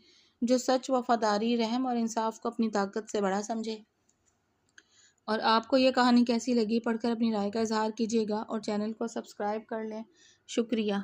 جو سچ، وفاداری، رحم اور انصاف کو اپنی طاقت سے بڑا سمجھے۔ اور آپ کو یہ کہانی کیسی لگی؟ پڑھ کر اپنی رائے کا اظہار کیجیے گا اور چینل کو سبسکرائب کر لیں۔ شکریہ۔